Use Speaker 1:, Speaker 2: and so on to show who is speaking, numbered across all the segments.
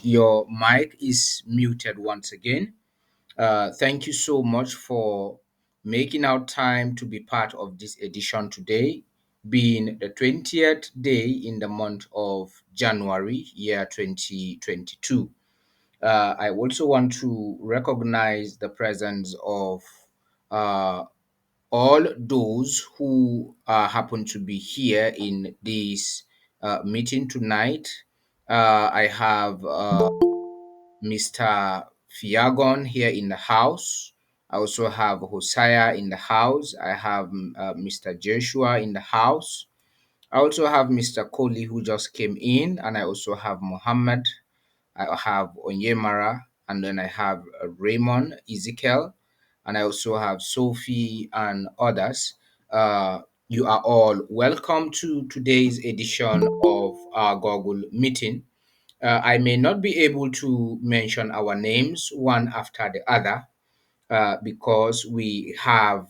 Speaker 1: your mic is muted once again. Thank you so much for making out time to be part of this edition today, being the 20th day in the month of January, year 2022. I also want to recognize the presence of uh, all those who happen to be here in this meeting tonight. I have Mr. Fiagon here in the house. I also have Hosea in the house. I have Mr. Joshua in the house. I also have Mr. Kohli who just came in, and I also have Muhammad. I have Onyemara, and then I have Raymond, Ezekiel, and I also have Sophie and others. You are all welcome to today's edition of our Google meeting. I may not be able to mention our names one after the other because we have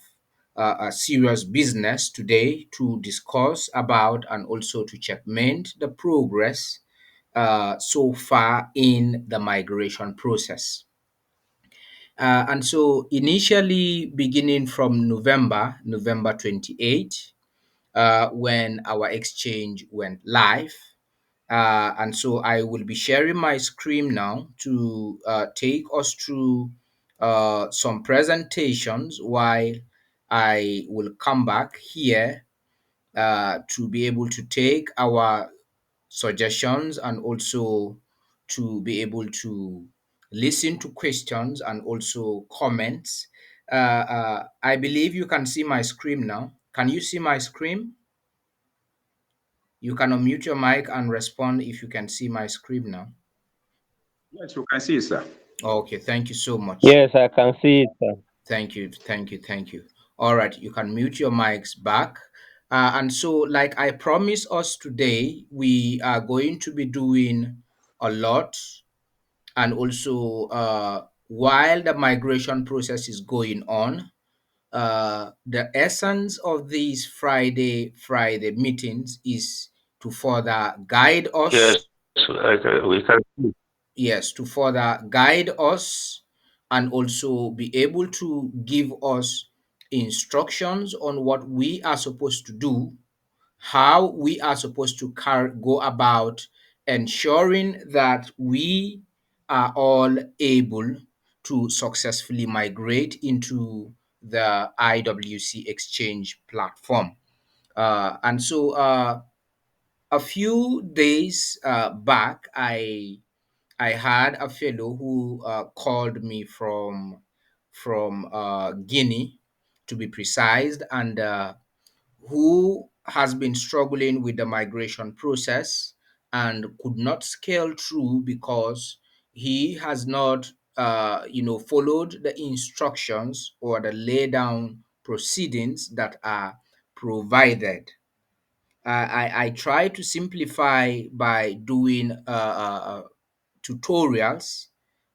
Speaker 1: a serious business today to discuss about and also to checkmate the progress so far in the migration process. And so initially beginning from November 28, when our exchange went live, and so I will be sharing my screen now to take us through some presentations while I will come back here to be able to take our suggestions and also to be able to listen to questions and also comments. I believe you can see my screen now. Can you see my screen? You can unmute your mic and respond if you can see my screen now.
Speaker 2: Yes, you can see, sir.
Speaker 1: Okay, thank you so much.
Speaker 3: Yes, I can see it, sir.
Speaker 1: Thank you. All right, you can mute your mics back. And so, like I promised us today, we are going to be doing a lot. And also, while the migration process is going on, the essence of these Friday meetings is to further guide us.
Speaker 3: Yes, we can see.
Speaker 1: Yes, to further guide us and also be able to give us instructions on what we are supposed to do, how we are supposed to go about ensuring that we are all able to successfully migrate into the IWC Exchange platform. And so a few days back, I had a fellow who called me from Guinea, to be precise, and who has been struggling with the migration process and could not scale through because he has not, followed the instructions or the lay down proceedings that are provided. I try to simplify by doing tutorials,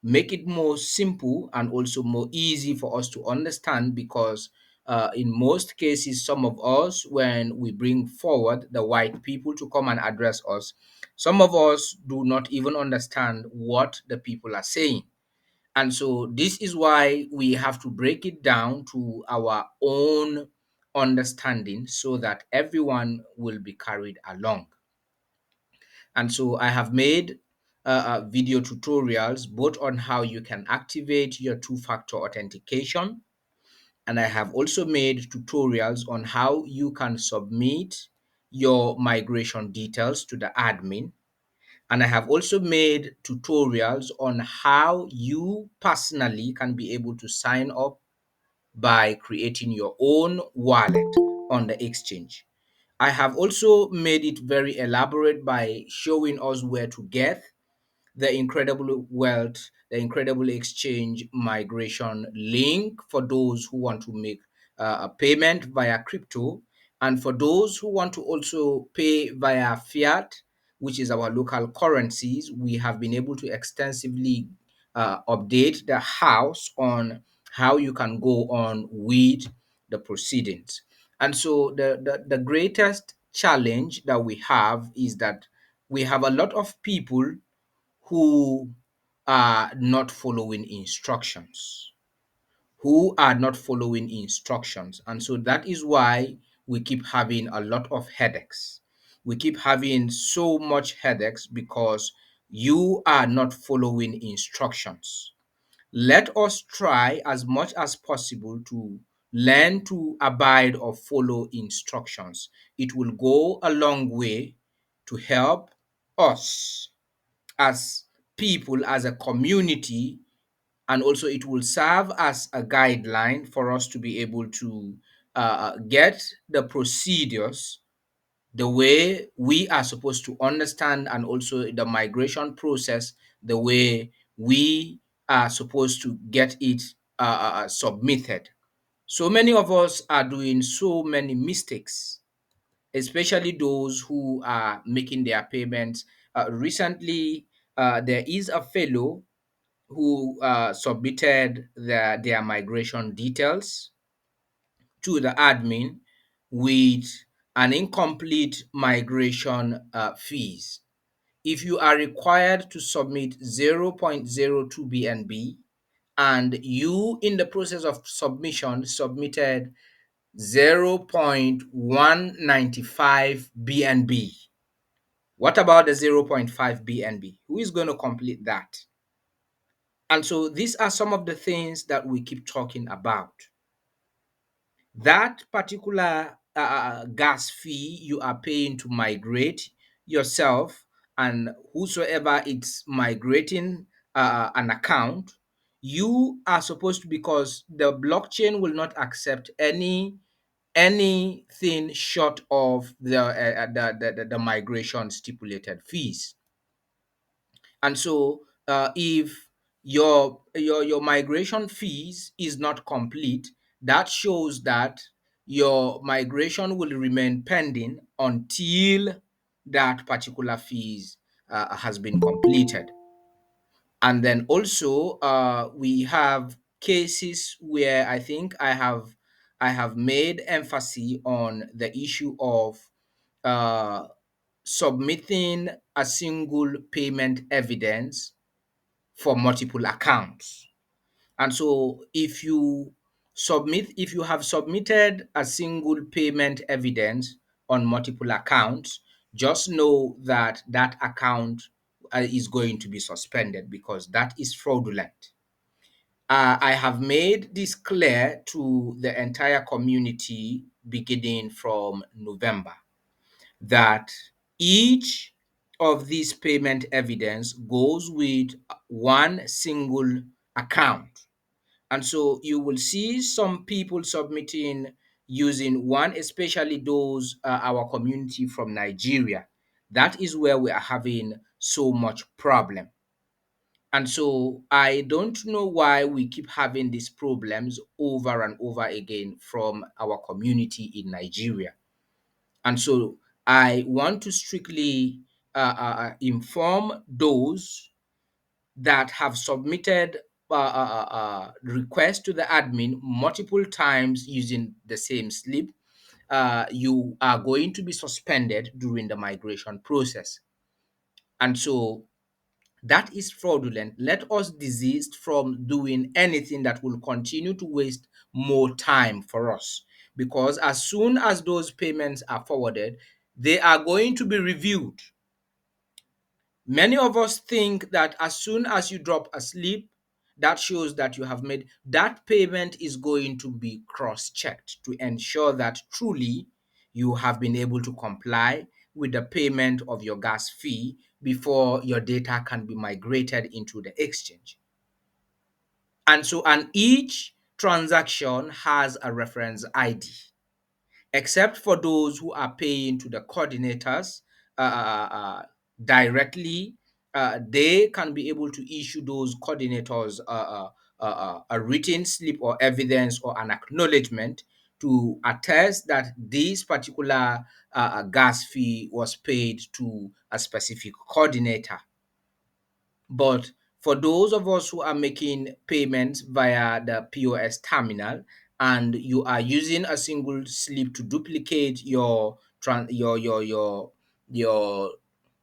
Speaker 1: make it more simple and also more easy for us to understand because in most cases, some of us, when we bring forward the white people to come and address us, some of us do not even understand what the people are saying. And so this is why we have to break it down to our own understanding so that everyone will be carried along. And so I have made video tutorials both on how you can activate your two-factor authentication, and I have also made tutorials on how you can submit your migration details to the admin. And I have also made tutorials on how you personally can be able to sign up by creating your own wallet on the exchange. I have also made it very elaborate by showing us where to get the incredible wealth, the incredible exchange migration link for those who want to make a payment via crypto, and for those who want to also pay via fiat, which is our local currencies. We have been able to extensively update the house on how you can go on with the proceedings. And so the greatest challenge that we have is that we have a lot of people who are not following instructions, who are not following instructions. And so that is why we keep having a lot of headaches. We keep having so much headaches because you are not following instructions. Let us try as much as possible to learn to abide or follow instructions. It will go a long way to help us as people, as a community, and also it will serve as a guideline for us to be able to get the procedures the way we are supposed to understand, and also the migration process the way we are supposed to get it submitted. So many of us are doing so many mistakes, especially those who are making their payments. Recently, there is a fellow who submitted their migration details to the admin with an incomplete migration fees. If you are required to submit 0.02 BNB and you in the process of submission submitted 0.195 BNB, what about the zero point 0.5 BNB? Who is going to complete that? And so these are some of the things that we keep talking about. That particular gas fee you are paying to migrate yourself and whosoever it's migrating an account, you are supposed to, because the blockchain will not accept anything short of the migration stipulated fees. And so if your migration fees is not complete, that shows that your migration will remain pending until that particular fees has been completed. And then also we have cases where I think I have made emphasis on the issue of uh, submitting a single payment evidence for multiple accounts. And so if you have submitted a single payment evidence on multiple accounts, just know that that account is going to be suspended because that is fraudulent. I have made this clear to the entire community beginning from November that each of these payment evidence goes with one single account. And so you will see some people submitting using one, especially those our community from Nigeria. That is where we are having so much problem. And so I don't know why we keep having these problems over and over again from our community in Nigeria. And so I want to strictly inform those that have submitted requests to the admin multiple times using the same slip. You are going to be suspended during the migration process. And so that is fraudulent. Let us desist from doing anything that will continue to waste more time for us. Because as soon as those payments are forwarded, they are going to be reviewed. Many of us think that as soon as you drop a slip, that shows that you have made that payment is going to be cross-checked to ensure that truly you have been able to comply with the payment of your gas fee before your data can be migrated into the exchange. And so, and each transaction has a reference ID, except for those who are paying to the coordinators directly. They can be able to issue those coordinators a written slip or evidence or an acknowledgement to attest that this particular gas fee was paid to a specific coordinator. But for those of us who are making payments via the POS terminal and you are using a single slip to duplicate your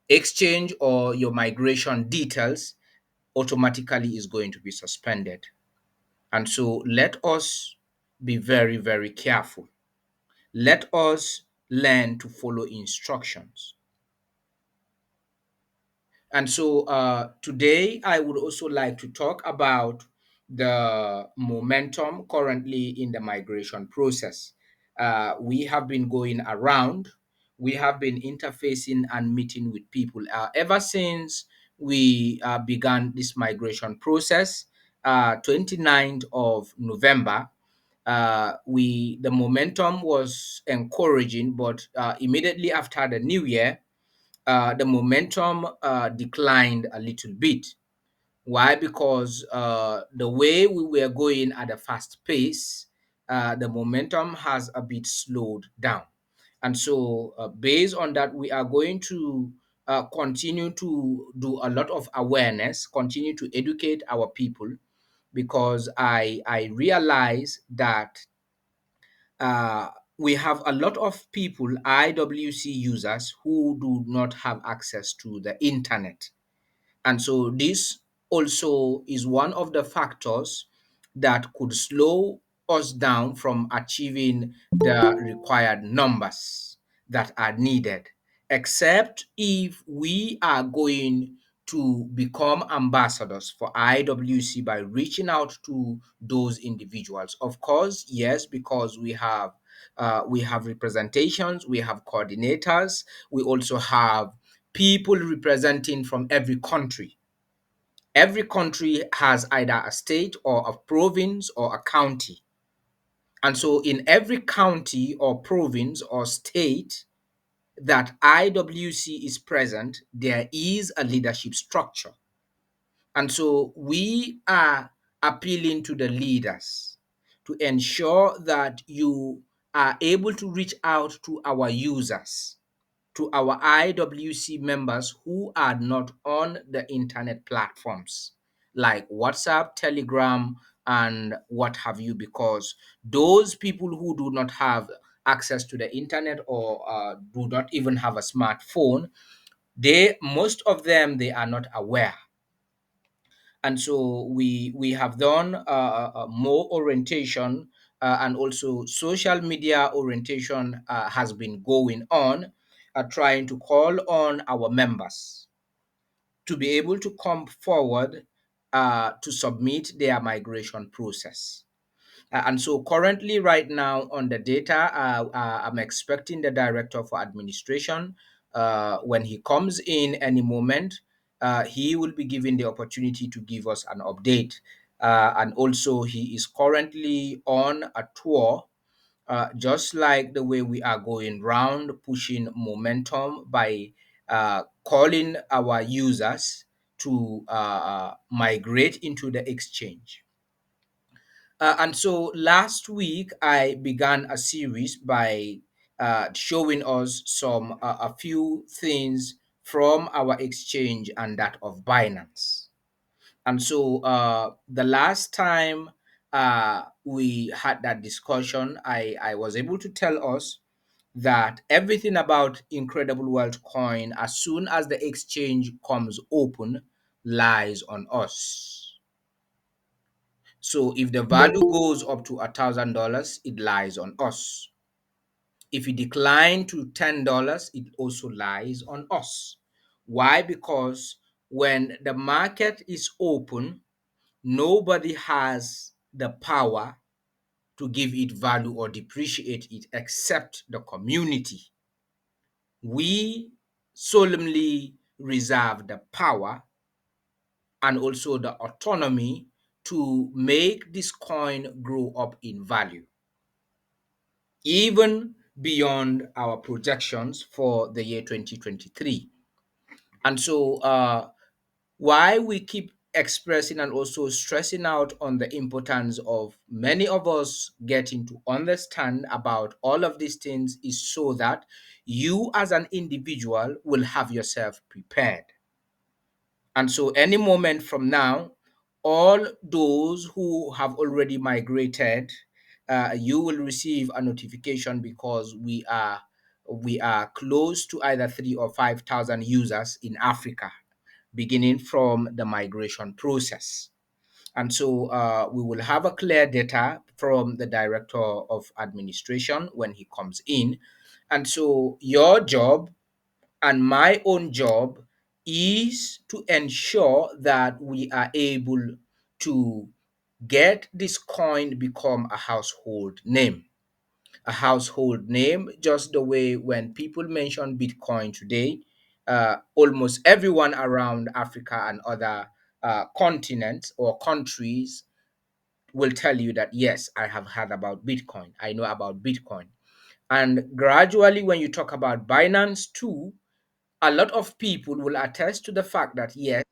Speaker 1: exchange or your migration details automatically is going to be suspended. And so let us be very, very careful. Let us learn to follow instructions. And so today I would also like to talk about the momentum currently in the migration process. We have been going around, we have been interfacing and meeting with people ever since we began this migration process, 29th of November. The momentum was encouraging, but immediately after the new year, the momentum declined a little bit. Why? Because the way we were going at a fast pace, the momentum has a bit slowed down. And so, based on that, we are going to continue to do a lot of awareness, continue to educate our people, because I realize that uh, we have a lot of people, IWC users, who do not have access to the internet. And so this also is one of the factors that could slow us down from achieving the required numbers that are needed, except if we are going to become ambassadors for IWC by reaching out to those individuals. Of course, yes, because we have representations, we have coordinators, we also have people representing from every country. Every country has either a state or a province or a county. And so, in every county or province or state that IWC is present, there is a leadership structure. And so, we are appealing to the leaders to ensure that you are able to reach out to our users, to our IWC members who are not on the internet platforms like WhatsApp, Telegram, and what have you, because those people who do not have access to the internet or do not even have a smartphone, most of them, they are not aware. And so we have done more orientation, and also social media orientation has been going on, trying to call on our members to be able to come forward to submit their migration process. And so currently right now on the data, I'm expecting the director for administration, when he comes in any moment, he will be given the opportunity to give us an update. And also he is currently on a tour, just like the way we are going round pushing momentum by calling our users to migrate into the exchange. And so last week, I began a series by showing us a few things from our exchange and that of Binance. And so the last time we had that discussion, I was able to tell us that everything about Incredible Wealth Coin, as soon as the exchange comes open, lies on us. So if the value goes up to $1,000, it lies on us. If it decline to $10, it also lies on us. Why? Because when the market is open, nobody has the power to give it value or depreciate it except the community. We solemnly reserve the power and also the autonomy to make this coin grow up in value, even beyond our projections for the year 2023. And so, why we keep expressing and also stressing out on the importance of many of us getting to understand about all of these things is so that you, as an individual, will have yourself prepared. And so, any moment from now, all those who have already migrated, you will receive a notification because we are close to either 3 or 5,000 users in Africa, beginning from the migration process. And so we will have a clear data from the director of administration when he comes in. And so your job and my own job is to ensure that we are able to get this coin become a household name. A household name, just the way when people mention Bitcoin today, almost everyone around Africa and other continents or countries will tell you that, yes, I have heard about Bitcoin. I know about Bitcoin. And gradually, when you talk about Binance too, a lot of people will attest to the fact that, yes,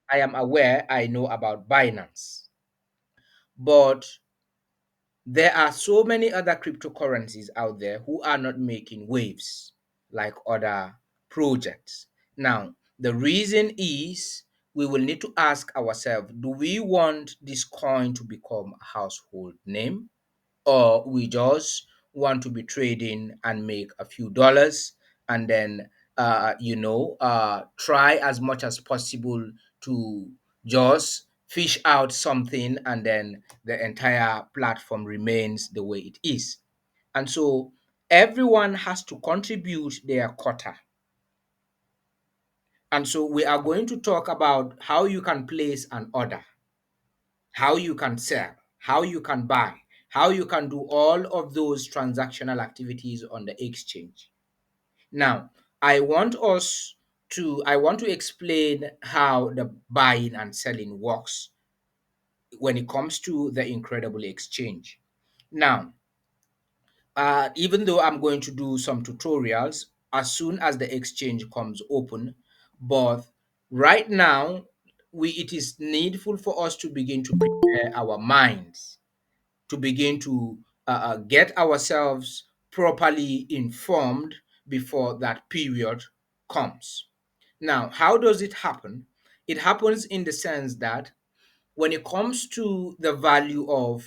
Speaker 1: I am aware, I know about Binance. But there are so many other cryptocurrencies out there who are not making waves like other projects. Now, the reason is we will need to ask ourselves, do we want this coin to become a household name? Or we just want to be trading and make a few dollars and then try as much as possible to just fish out something, and then the entire platform remains the way it is. And so everyone has to contribute their quota. And so we are going to talk about how you can place an order, how you can sell, how you can buy, how you can do all of those transactional activities on the exchange. Now, I want to explain how the buying and selling works when it comes to the Incredible Exchange. Now, even though I'm going to do some tutorials as soon as the exchange comes open, but right now it is needful for us to begin to prepare our minds, to begin to get ourselves properly informed before that period comes. Now, how does it happen? It happens in the sense that when it comes to the value of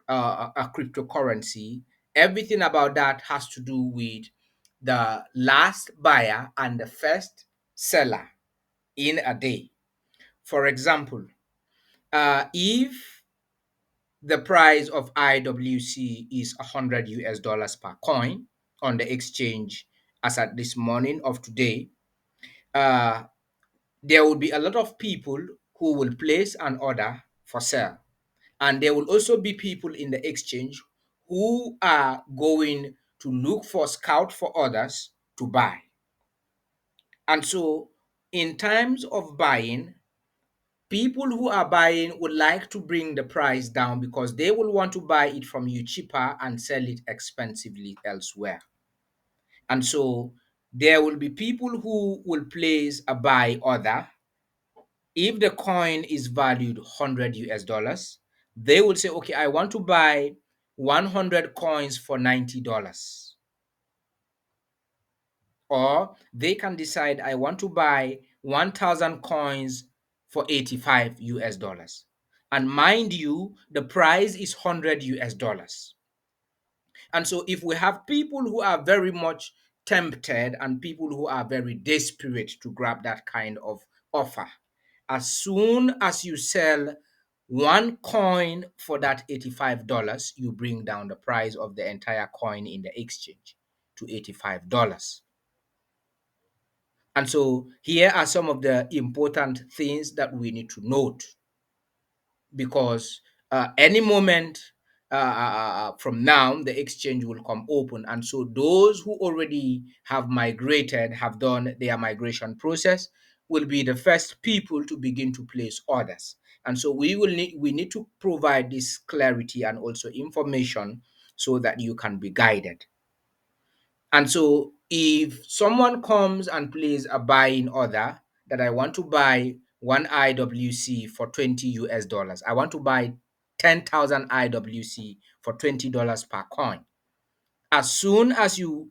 Speaker 1: a cryptocurrency, everything about that has to do with the last buyer and the first seller in a day. For example, if the price of IWC is 100 US dollars per coin on the exchange as at this morning of today, uh, there will be a lot of people who will place an order for sale. And there will also be people in the exchange who are going to look for, scout for others to buy. And so, in times of buying, people who are buying would like to bring the price down because they will want to buy it from you cheaper and sell it expensively elsewhere. And so there will be people who will place a buy order. If the coin is valued 100 US dollars, they will say, okay, I want to buy 100 coins for $90. Or they can decide, I want to buy 1,000 coins for 85 US dollars. And mind you, the price is 100 US dollars. And so if we have people who are very much tempted and people who are very desperate to grab that kind of offer, as soon as you sell one coin for that $85, you bring down the price of the entire coin in the exchange to $85. And so here are some of the important things that we need to note, because any moment from now the exchange will come open, and so those who already have migrated, have done their migration process, will be the first people to begin to place orders. And so we need to provide this clarity and also information so that you can be guided. And so if someone comes and places a buying order that I want to buy one IWC for 20 US dollars, I want to buy 10,000 IWC for $20 per coin. As soon as you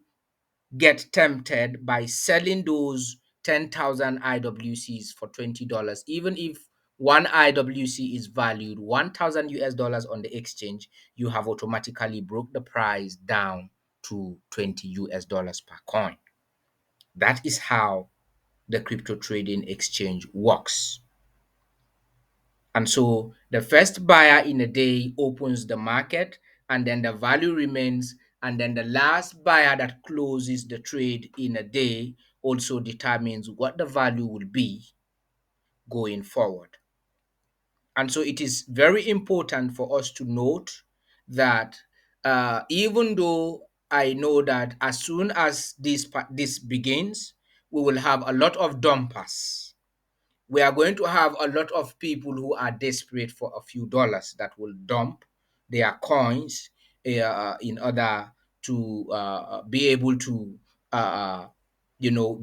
Speaker 1: get tempted by selling those 10,000 IWCs for $20, even if one IWC is valued 1,000 US dollars on the exchange, you have automatically broke the price down to 20 US dollars per coin. That is how the crypto trading exchange works. And so the first buyer in a day opens the market, and then the value remains, and then the last buyer that closes the trade in a day also determines what the value will be going forward. And so it is very important for us to note that even though I know that as soon as this begins, we will have a lot of dumpers. We are going to have a lot of people who are desperate for a few dollars that will dump their coins in order to be able to uh,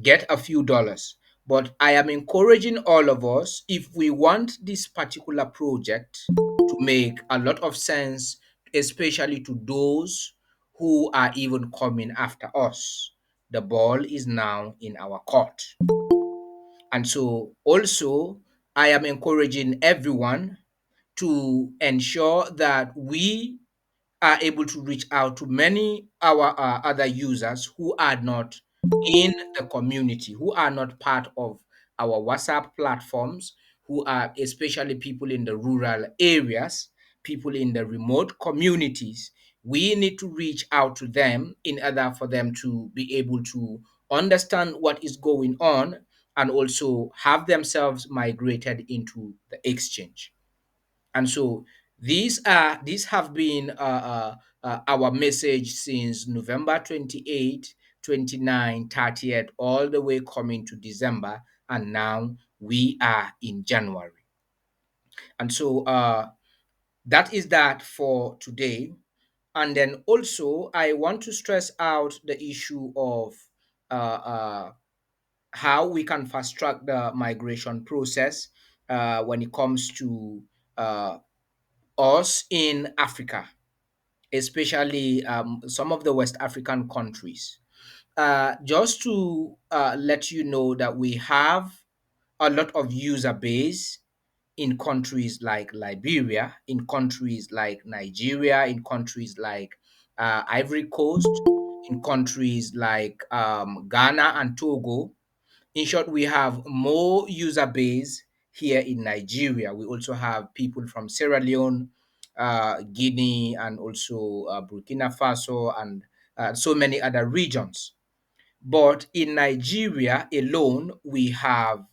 Speaker 1: get a few dollars. But I am encouraging all of us, if we want this particular project to make a lot of sense, especially to those who are even coming after us, the ball is now in our court. And so also, I am encouraging everyone to ensure that we are able to reach out to many our other users who are not in the community, who are not part of our WhatsApp platforms, who are especially people in the rural areas, people in the remote communities. We need to reach out to them in order for them to be able to understand what is going on and also have themselves migrated into the exchange. And so these have been our message since November 28, 29, 30th, all the way coming to December, and now we are in January. And so that is that for today. And then also I want to stress out the issue of how we can fast track the migration process when it comes to uh, us in Africa, especially some of the West African countries. Just to let you know that we have a lot of user base in countries like Liberia, in countries like Nigeria, in countries like Ivory Coast, in countries like Ghana and Togo. In short, we have more user base here in Nigeria. We also have people from Sierra Leone, Guinea, and also Burkina Faso, and so many other regions. But in Nigeria alone, we have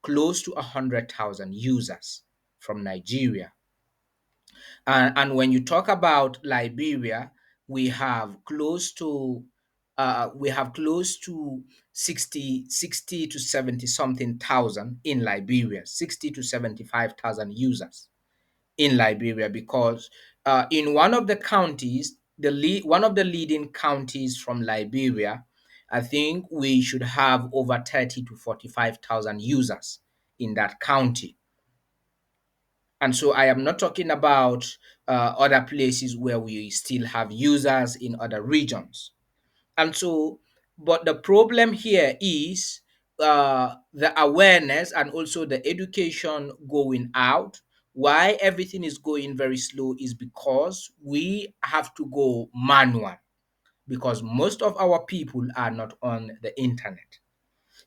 Speaker 1: close to 100,000 users from Nigeria. And when you talk about Liberia, we have close to 60 to 70 something thousand in Liberia, 60 to 75,000 users in Liberia, because in one of the counties, one of the leading counties from Liberia, I think we should have over 30 to 45,000 users in that county. And so I am not talking about other places where we still have users in other regions. And so, but the problem here is the awareness and also the education going out. Why everything is going very slow is because we have to go manual, because most of our people are not on the internet.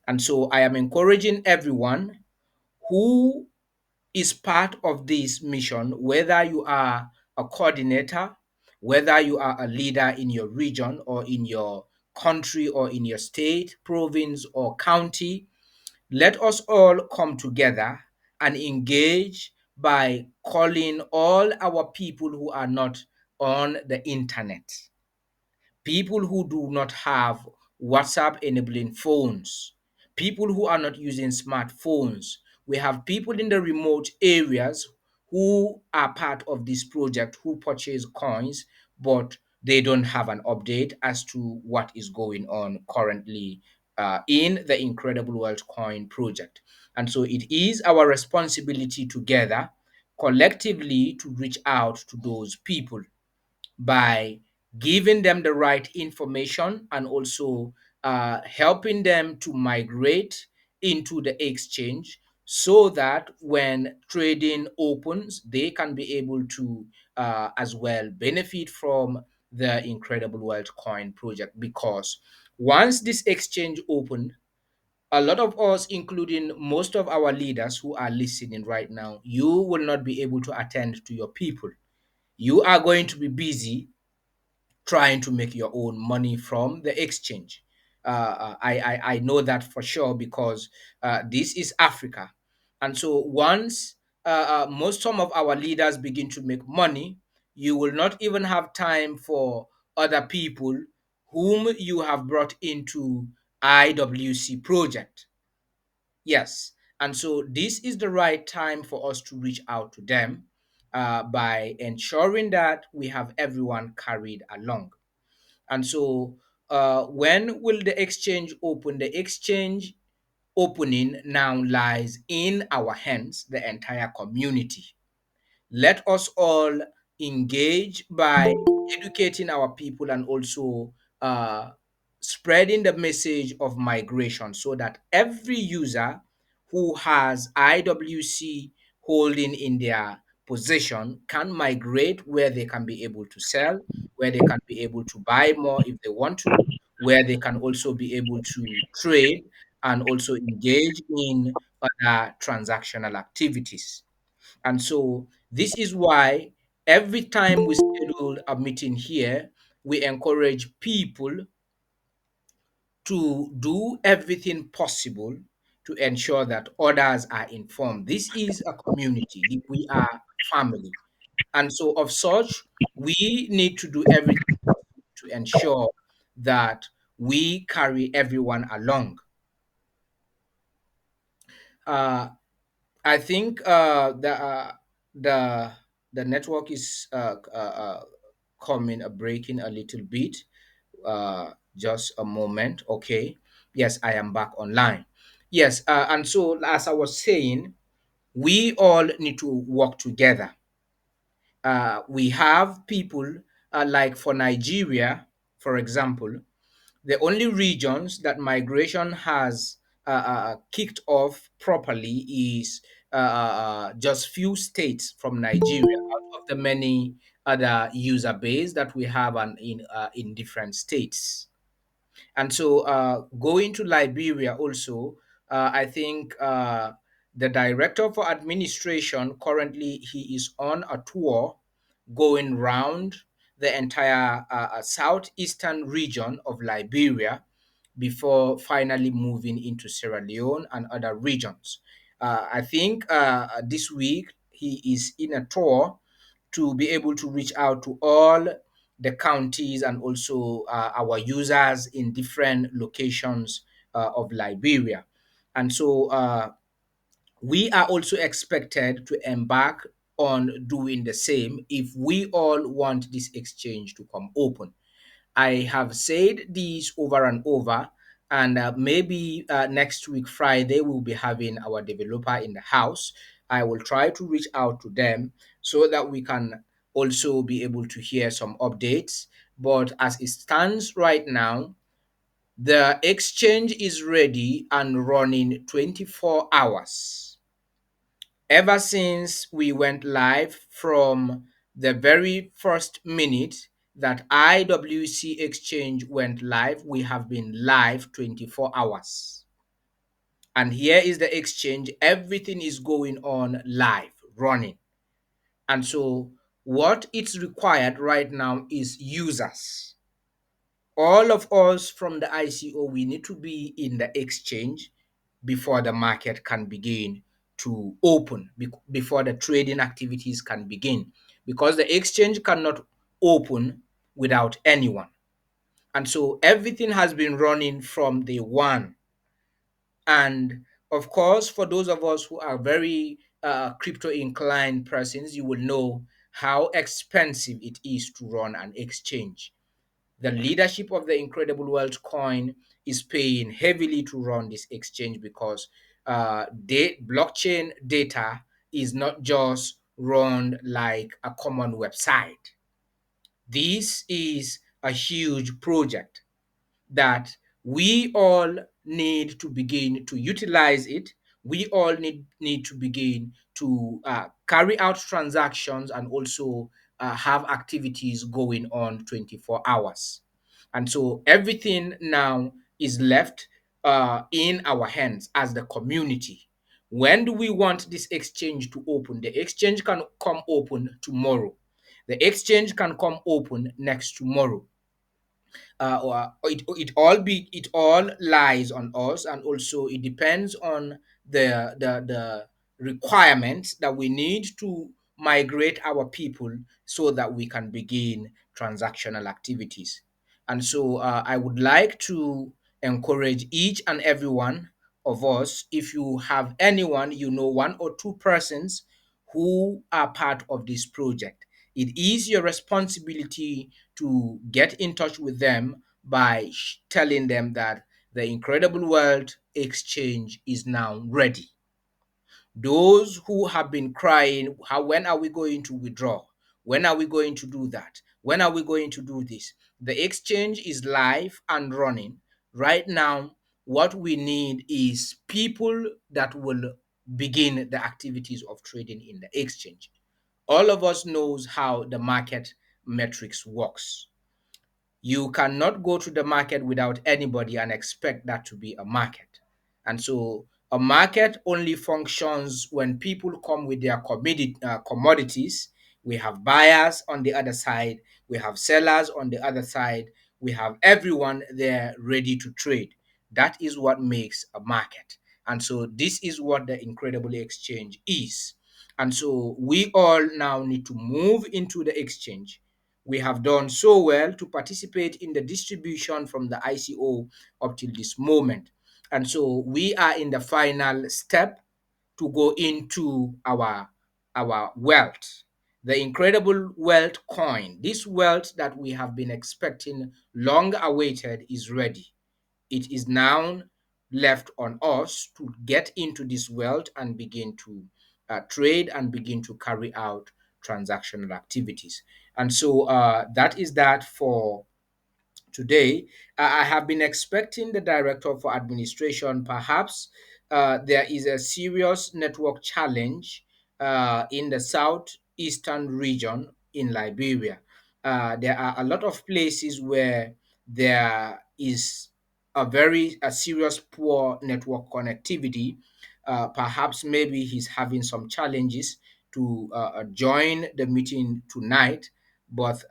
Speaker 1: And so I am encouraging everyone who is part of this mission, whether you are a coordinator, whether you are a leader in your region or in your country or in your state, province, or county. Let us all come together and engage by calling all our people who are not on the internet, people who do not have WhatsApp enabling phones, people who are not using smartphones. We have people in the remote areas who are part of this project who purchase coins, but they don't have an update as to what is going on currently in the Incredible World Coin project. And so it is our responsibility together, collectively, to reach out to those people by giving them the right information and also helping them to migrate into the exchange, so that when trading opens, they can be able to as well benefit from the Incredible World Coin project, because once this exchange opened, a lot of us, including most of our leaders who are listening right now, you will not be able to attend to your people. You are going to be busy trying to make your own money from the exchange. I know that for sure, because this is Africa, and so once most some of our leaders begin to make money, you will not even have time for other people whom you have brought into IWC project. Yes, and so this is the right time for us to reach out to them by ensuring that we have everyone carried along. And so, when will the exchange open? The exchange opening now lies in our hands, the entire community. Let us all engage by educating our people, and also uh, spreading the message of migration, so that every user who has IWC holding in their possession can migrate where they can be able to sell, where they can be able to buy more if they want to, where they can also be able to trade and also engage in other transactional activities. And so this is why every time we schedule a meeting here, we encourage people to do everything possible to ensure that others are informed. This is a community, we are family. And so, of such, we need to do everything possible to ensure that we carry everyone along. Uh, I think the the network is coming breaking a little bit. Just a moment. Okay. Yes, I am back online. Yes, and so as I was saying, we all need to work together. We have people like for Nigeria, for example, the only regions that migration has kicked off properly is just few states from Nigeria out of the many other user base that we have in different states. And so, going to Liberia also, I think the director for administration currently he is on a tour going round the entire southeastern region of Liberia before finally moving into Sierra Leone and other regions. I think this week he is in a tour to be able to reach out to all the counties and also our users in different locations of Liberia. And so, we are also expected to embark on doing the same if we all want this exchange to come open. I have said this over and over, and maybe next week, Friday, we'll be having our developer in the house. I will try to reach out to them so that we can also be able to hear some updates. But as it stands right now, the exchange is ready and running 24 hours. Ever since we went live, from the very first minute that IWC Exchange went live, we have been live 24 hours. And here is the exchange. Everything is going on live, running. And so, what is required right now is users. All of us from the ICO, we need to be in the exchange before the market can begin to open, before the trading activities can begin, because the exchange cannot open without anyone. And so everything has been running from day one. And of course, for those of us who are very crypto inclined persons, you will know how expensive it is to run an exchange. The leadership of the Incredible World Coin is paying heavily to run this exchange, because blockchain data is not just run like a common website. This is a huge project that we all need to begin to utilize it. We all need to begin to carry out transactions and also have activities going on 24 hours. And so everything now is left in our hands as the community. When do we want this exchange to open? The exchange can come open tomorrow. The exchange can come open next tomorrow. It all lies on us, and also it depends on the requirements that we need to migrate our people so that we can begin transactional activities. And so I would like to encourage each and every one of us, if you have anyone, one or two persons who are part of this project, it is your responsibility to get in touch with them by telling them that the Incredible World Exchange is now ready. Those who have been crying, when are we going to withdraw? When are we going to do that? When are we going to do this? The exchange is live and running. Right now, what we need is people that will begin the activities of trading in the exchange. All of us knows how the market metrics works. You cannot go to the market without anybody and expect that to be a market. And so a market only functions when people come with their commodities. We have buyers on the other side, we have sellers on the other side, we have everyone there ready to trade. That is what makes a market. And so this is what the Incredible Exchange is. And so we all now need to move into the exchange. We have done so well to participate in the distribution from the ICO up till this moment. And so we are in the final step to go into our wealth, the Incredible Wealth coin. This wealth that we have been expecting, long awaited, is ready. It is now left on us to get into this wealth and begin to trade and begin to carry out transactional activities. And so that is that for today. I have been expecting the director for administration. Perhaps there is a serious network challenge in the southeastern region in Liberia. There are a lot of places where there is a serious poor network connectivity. Perhaps maybe he's having some challenges to join the meeting tonight, but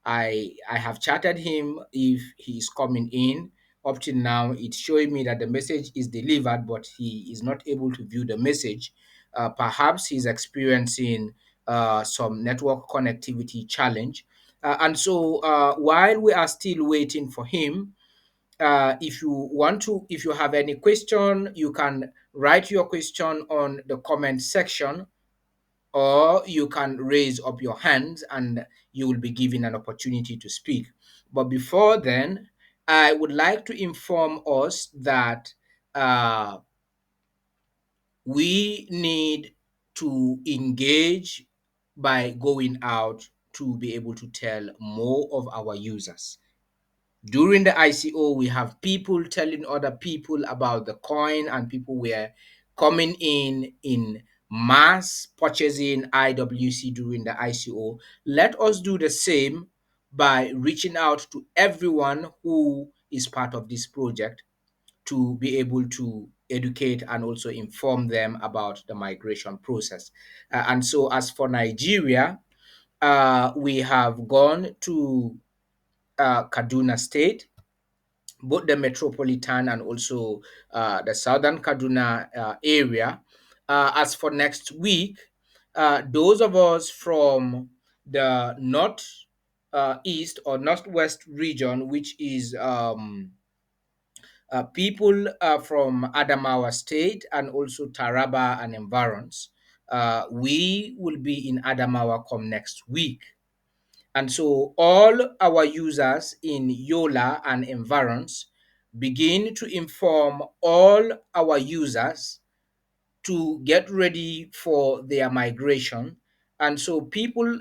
Speaker 1: I have chatted him if he is coming in. Up till now, it's showing me that the message is delivered, but he is not able to view the message. Perhaps he's experiencing some network connectivity challenge. And so while we are still waiting for him, if you have any question, you can write your question on the comment section, or you can raise up your hand and you will be given an opportunity to speak. But before then, I would like to inform us that uh, we need to engage by going out to be able to tell more of our users. During the ICO, we have people telling other people about the coin, and people were coming in mass purchasing IWC during the ICO. Let us do the same by reaching out to everyone who is part of this project to be able to educate and also inform them about the migration process. And so, as for Nigeria, we have gone to Kaduna State, both the metropolitan and also the southern Kaduna area. As for next week, those of us from the north east or northwest region, which is people from Adamawa State and also Taraba and environs, we will be in Adamawa come next week. And so all our users in Yola and environs begin to inform all our users to get ready for their migration. And so people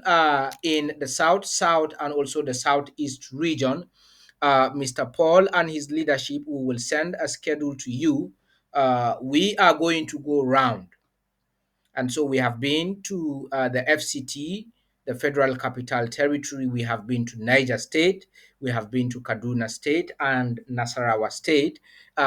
Speaker 1: in the south and also the southeast region, Mr. Paul and his leadership, we will send a schedule to you. We are going to go round, and so we have been to the FCT, the Federal Capital Territory, we have been to Niger State, we have been to Kaduna State and Nasarawa State.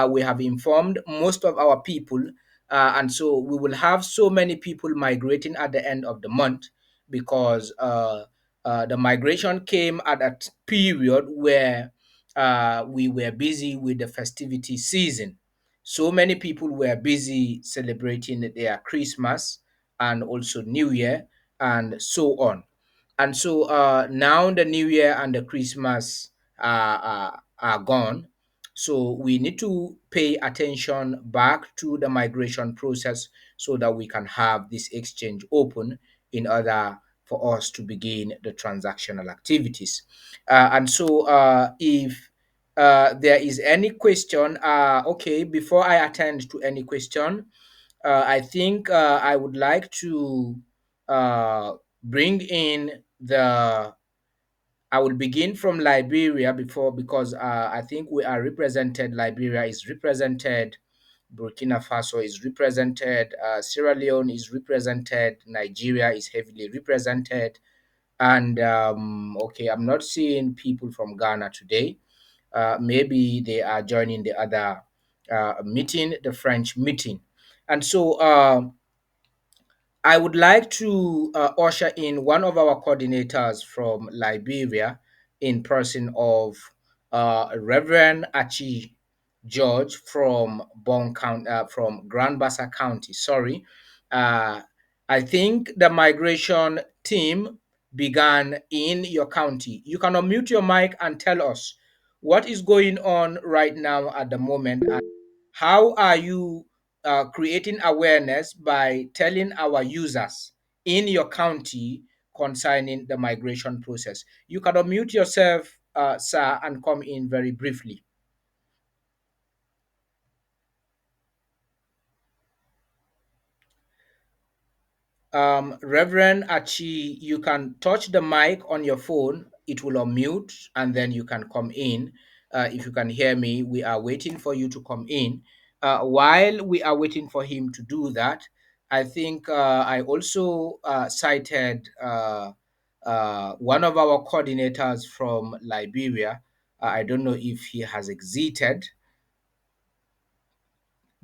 Speaker 1: We have informed most of our people, and so we will have so many people migrating at the end of the month because the migration came at a period where we were busy with the festivity season. So many people were busy celebrating their Christmas and also New Year and so on. And so now the New Year and the Christmas are gone. So we need to pay attention back to the migration process so that we can have this exchange open in order for us to begin the transactional activities. And so if there is any question, okay, before I attend to any question, I think I would like to bring in the. I will begin from Liberia before because I think we are represented. Liberia is represented. Burkina Faso is represented. Sierra Leone is represented. Nigeria is heavily represented. And okay, I'm not seeing people from Ghana today. Maybe they are joining the other meeting, the French meeting. And so I would like to usher in one of our coordinators from Liberia in person of Reverend Achi George from from Grand Bassa County. Sorry, uh, I think the migration team began in your county. You can unmute your mic and tell us what is going on right now at the moment. How are you creating awareness by telling our users in your county concerning the migration process? You can unmute yourself, sir, and come in very briefly. Reverend Achi, you can touch the mic on your phone. It will unmute, and then you can come in. If you can hear me, we are waiting for you to come in. While we are waiting for him to do that, I think I also cited one of our coordinators from Liberia. I don't know if he has exited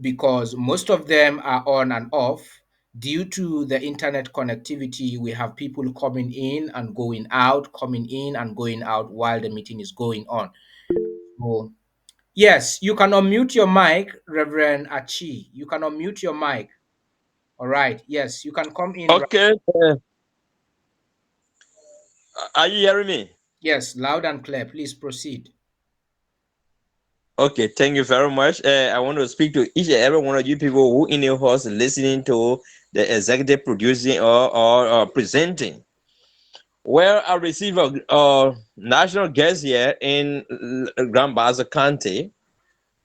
Speaker 1: because most of them are on and off due to the internet connectivity. We have people coming in and going out, coming in and going out while the meeting is going on. So yes, you can unmute your mic, Reverend Achi. You can unmute your mic. All right, yes, you can come in.
Speaker 3: Okay. Are you hearing me?
Speaker 1: Yes, loud and clear. Please proceed.
Speaker 3: Okay, thank you very much. I want to speak to each and every one of you people who in your house listening to the executive producing or presenting. Well, I received a national guest here in Grand Bassa County.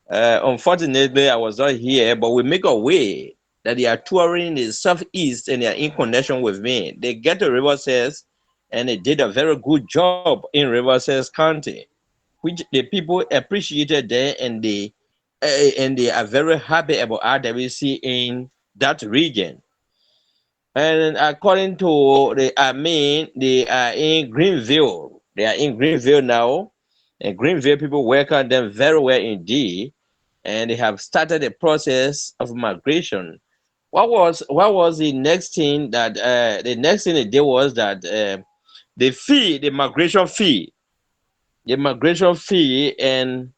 Speaker 3: Unfortunately, I was not here, but we make a way that they are touring the southeast and they are in connection with me. They get to River Cess and they did a very good job in River Cess County, which the people appreciated there, and they are very happy about RWC in that region. And according to they are in Greenville. They are in Greenville now, and Greenville people welcome them very well indeed, and they have started the process of migration. What was the next thing that the next thing they did was that the migration fee, and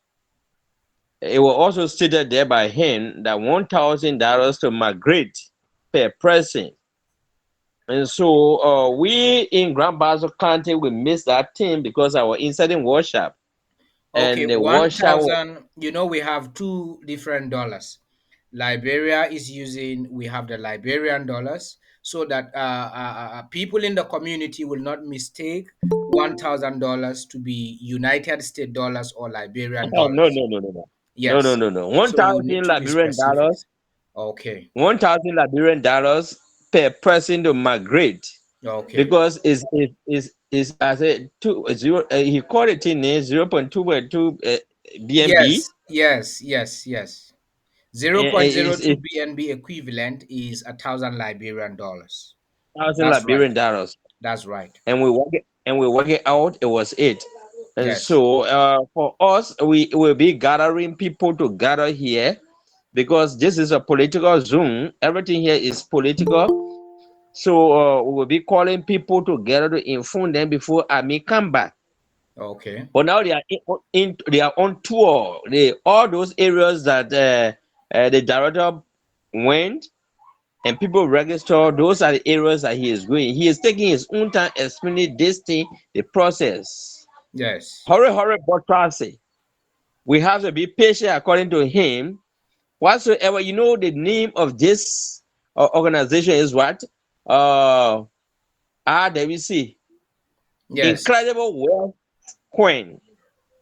Speaker 3: it was also stated there by him that $1,000 to migrate per person. And so we in Grand Bassa County we missed that thing because I was inside in workshop,
Speaker 1: Okay,
Speaker 3: and the workshop
Speaker 1: 1,000. You know, we have two different dollars. Liberia is using, we have the Liberian dollars so that people in the community will not mistake $1,000 to be United States dollars or Liberian
Speaker 3: oh, no
Speaker 1: dollars.
Speaker 3: no no no no no no
Speaker 1: Yes.
Speaker 3: no no one
Speaker 1: So you need
Speaker 3: thousand
Speaker 1: to be
Speaker 3: Liberian
Speaker 1: specific.
Speaker 3: dollars
Speaker 1: Okay.
Speaker 3: 1,000 Liberian dollars per person to migrate,
Speaker 1: Okay.
Speaker 3: because is as a two zero he called it in 0.2 BNB,
Speaker 1: Yes, yes, yes, yes.
Speaker 3: and is
Speaker 1: 0.02 BNB equivalent is 1,000 Liberian dollars.
Speaker 3: thousand
Speaker 1: That's right.
Speaker 3: Liberian dollars.
Speaker 1: That's right.
Speaker 3: and we work it out. It was it. And
Speaker 1: Yes.
Speaker 3: so for us, we will be gathering people to gather here because this is a political zone. Everything here is political. So we will be calling people together to inform them before I may come back.
Speaker 1: Okay.
Speaker 3: But now they are on tour. They all those areas that the director went and people register. Those are the areas that he is going. He is taking his own time explaining this thing, the process.
Speaker 1: Yes.
Speaker 3: Hurry, but trust it. We have to be patient according to him. Whatsoever, you know, the name of this organization is what? Uh, RWC,
Speaker 1: Yes.
Speaker 3: Incredible Wealth Coin.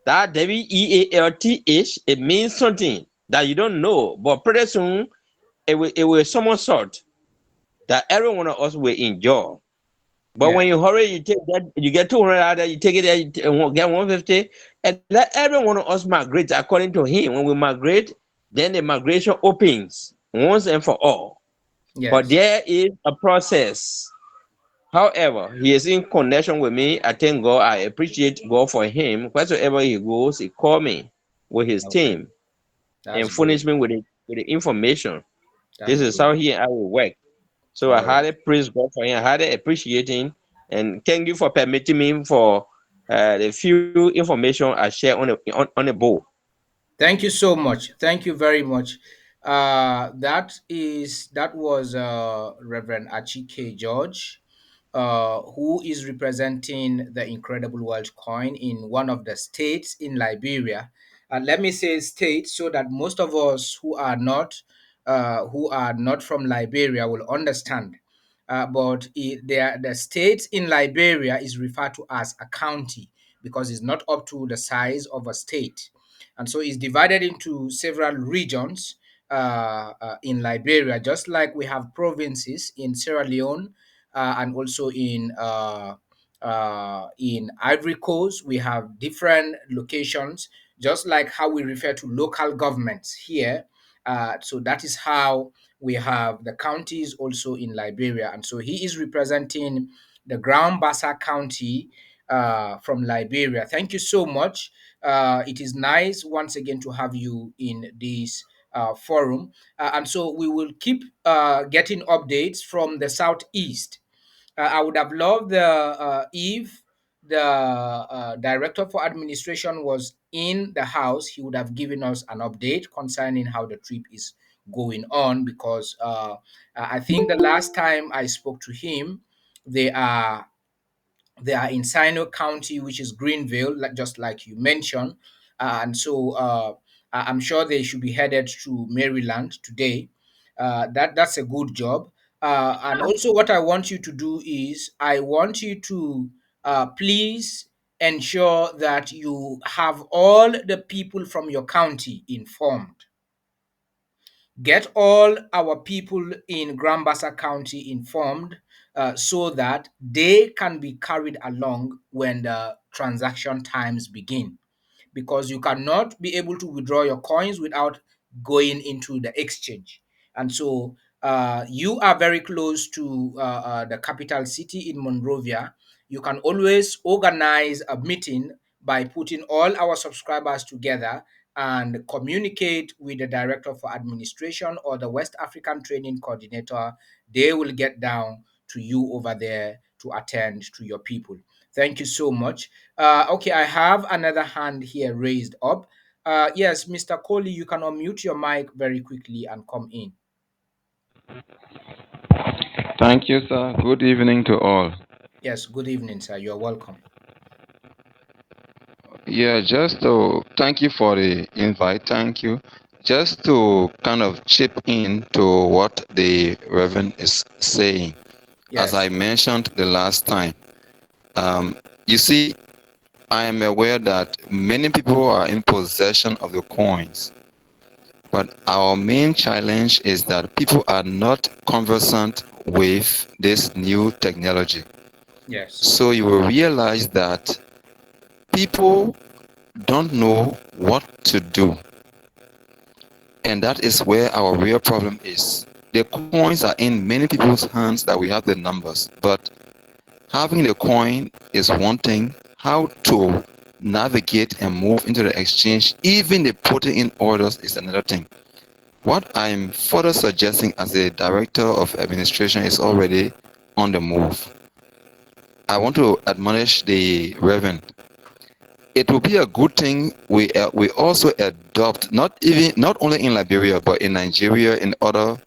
Speaker 3: That WEALTH, it means something that you don't know, but pretty soon it will someone sort that every one of us will enjoy. But when
Speaker 1: Yes.
Speaker 3: you hurry, you take that, you get 200 out there, you take it there, get 150, and let every one of us migrate according to him. When we migrate, then the migration opens once and for all. But
Speaker 1: Yes.
Speaker 3: there is a process. However, he is in connection with me. I thank God. I appreciate God for him. Wherever he goes, he call me with his
Speaker 1: Okay.
Speaker 3: team
Speaker 1: That's
Speaker 3: and furnish
Speaker 1: good.
Speaker 3: me with the information. This
Speaker 1: That's
Speaker 3: is how
Speaker 1: good.
Speaker 3: he and I will work. So I
Speaker 1: All right.
Speaker 3: highly praise God for him. I highly appreciate him, and thank you for permitting me for the few information I share on the board.
Speaker 1: Thank you so much. Thank you very much. That was Reverend Achike George, who is representing the Incredible World Coin in one of the states in Liberia. Let me say state so that most of us who are not from Liberia will understand. The state in Liberia is referred to as a county because it's not up to the size of a state, and so it's divided into several regions in Liberia, just like we have provinces in Sierra Leone and also in Ivory Coast. We have different locations, just like how we refer to local governments here. So that is how we have the counties also in Liberia, and so he is representing the Grand Bassa County from Liberia. Thank you so much. It is nice once again to have you in this forum. And so we will keep getting updates from the Southeast. I would have loved if the director for administration was in the house, he would have given us an update concerning how the trip is going on, because I think the last time I spoke to him, they are they are in Sino County, which is Greenville, just like you mentioned. And so I'm sure they should be headed to Maryland today. That's a good job. And also, what I want you to do is I want you to please ensure that you have all the people from your county informed. Get all our people in Grand Bassa County informed so that they can be carried along when the transaction times begin, because you cannot be able to withdraw your coins without going into the exchange. And so you are very close to the capital city in Monrovia. You can always organize a meeting by putting all our subscribers together and communicate with the director for administration or the West African training coordinator. They will get down to you over there to attend to your people. Thank you so much. Okay, I have another hand here raised up. Yes, Mr. Coley, you can unmute your mic very quickly and come in.
Speaker 4: Thank you, sir. Good evening to all.
Speaker 1: Yes, good evening, sir. You're welcome.
Speaker 4: Yeah, just to thank you for the invite. Thank you. Just to kind of chip in to what the Reverend is saying. As I
Speaker 1: Yes,
Speaker 4: mentioned the last time, you see, I am aware that many people are in possession of the coins, but our main challenge is that people are not conversant with this new technology.
Speaker 1: yes,
Speaker 4: So you will realize that people don't know what to do. And that is where our real problem is. The coins are in many people's hands that we have the numbers, but Having the coin is one thing. How to navigate and move into the exchange, even the putting in orders, is another thing. What I'm further suggesting as a director of administration is already on the move. I want to admonish the Reverend. It will be a good thing we also adopt, not only in Liberia but in Nigeria, in other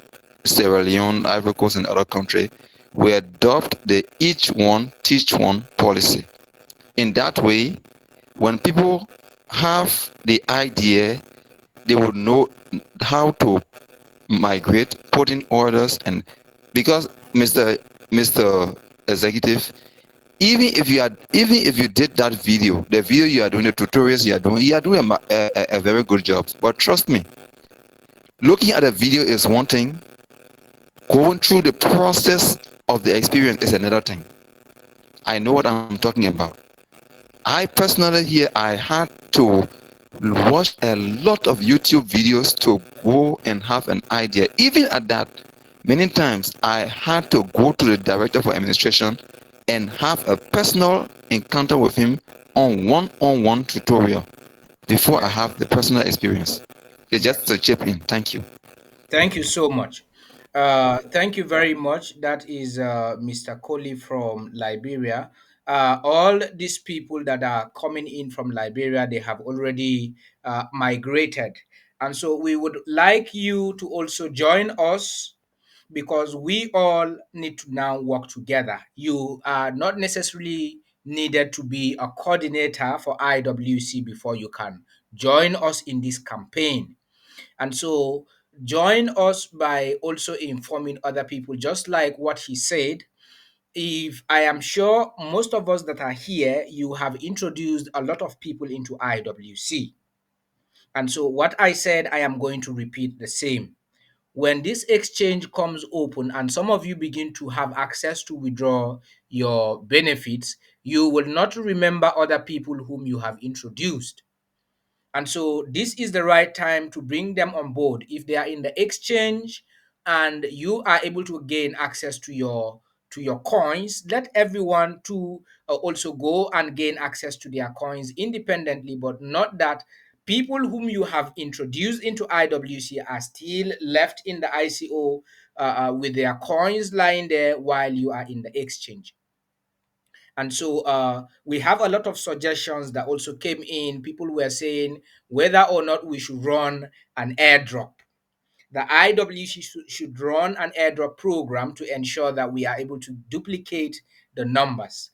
Speaker 4: Sierra Leone, Ivory Coast, and other countries, we adopt the each one teach one policy. In that way, when people have the idea, they would know how to migrate, put in orders, and because Mr. Executive, even if you did that video, the video you are doing, the tutorials you are doing a very good job. But trust me, looking at a video is one thing, going through the process of the experience is another thing. I know what I'm talking about. I personally here I had to watch a lot of YouTube videos to go and have an idea. Even at that, many times I had to go to the director for administration and have a personal encounter with him on one-on-one tutorial before I have the personal experience. It's just a chip in. Thank you.
Speaker 1: Thank you so much. Thank you very much. That is Mr. Coley from Liberia. All these people that are coming in from Liberia, they have already migrated. And so we would like you to also join us because we all need to now work together. You are not necessarily needed to be a coordinator for IWC before you can join us in this campaign. And so join us by also informing other people, just like what he said. If I am sure most of us that are here, you have introduced a lot of people into IWC. And so what I said, I am going to repeat the same. When this exchange comes open and some of you begin to have access to withdraw your benefits, you will not remember other people whom you have introduced. And so this is the right time to bring them on board. If they are in the exchange and you are able to gain access to your coins, let everyone to also go and gain access to their coins independently, but not that people whom you have introduced into IWC are still left in the ICO with their coins lying there while you are in the exchange. And so we have a lot of suggestions that also came in. People were saying whether or not we should run an airdrop. The IWC should run an airdrop program to ensure that we are able to duplicate the numbers.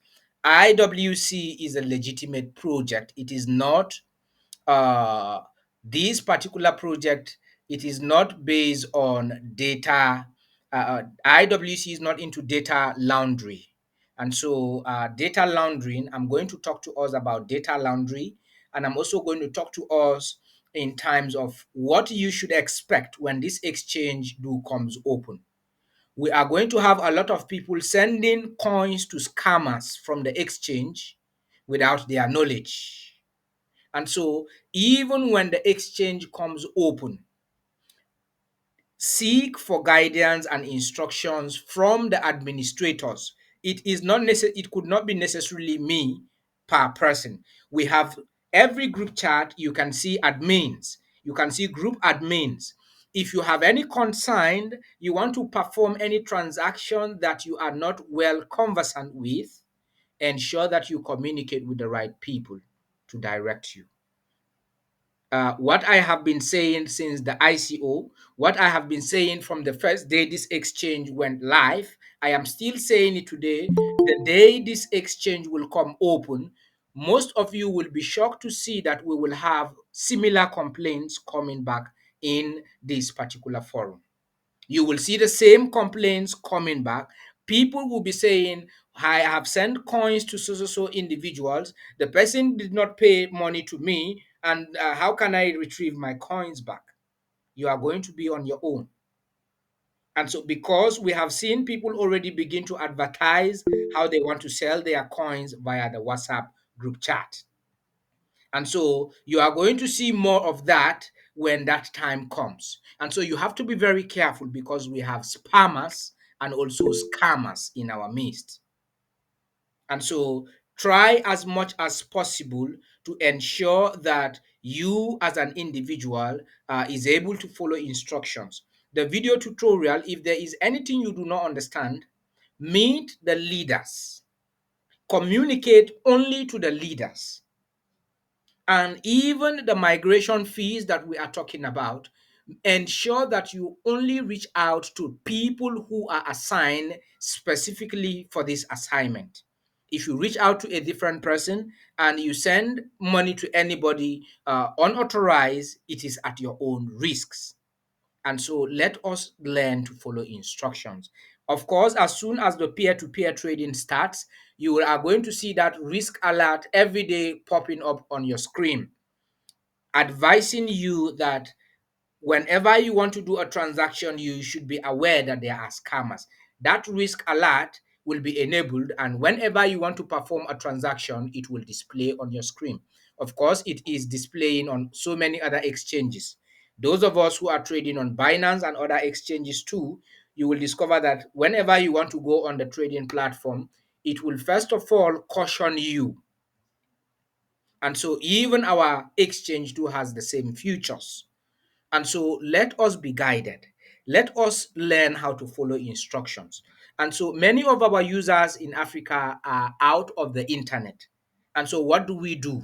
Speaker 1: IWC is a legitimate project. It is not uh, this particular project, it is not based on data. IWC is not into data laundry. And so data laundering, I'm going to talk to us about data laundry. And I'm also going to talk to us in terms of what you should expect when this exchange do comes open. We are going to have a lot of people sending coins to scammers from the exchange without their knowledge. And so, even when the exchange comes open, seek for guidance and instructions from the administrators. It is not it could not be necessarily me per person. We have every group chat, you can see admins, you can see group admins. If you have any concern, you want to perform any transaction that you are not well conversant with, ensure that you communicate with the right people to direct you. What I have been saying since the ICO, what I have been saying from the first day this exchange went live, I am still saying it today. The day this exchange will come open, most of you will be shocked to see that we will have similar complaints coming back in this particular forum. You will see the same complaints coming back. People will be saying, I have sent coins to so individuals. The person did not pay money to me, and how can I retrieve my coins back? You are going to be on your own. And so, because we have seen people already begin to advertise how they want to sell their coins via the WhatsApp group chat. And so you are going to see more of that when that time comes. And so you have to be very careful because we have spammers and also scammers in our midst. And so try as much as possible to ensure that you as an individual is able to follow instructions. The video tutorial, if there is anything you do not understand, meet the leaders. Communicate only to the leaders. And even the migration fees that we are talking about, ensure that you only reach out to people who are assigned specifically for this assignment. If you reach out to a different person and you send money to anybody unauthorized, it is at your own risks. And so let us learn to follow instructions. Of course, as soon as the peer-to-peer trading starts, you are going to see that risk alert every day popping up on your screen, advising you that whenever you want to do a transaction, you should be aware that there are scammers. That risk alert will be enabled, and whenever you want to perform a transaction, it will display on your screen. Of course, it is displaying on so many other exchanges. Those of us who are trading on Binance and other exchanges too, you will discover that whenever you want to go on the trading platform, it will first of all caution you. And so even our exchange too has the same features. And so let us be guided. Let us learn how to follow instructions. And so many of our users in Africa are out of the internet. And so what do we do?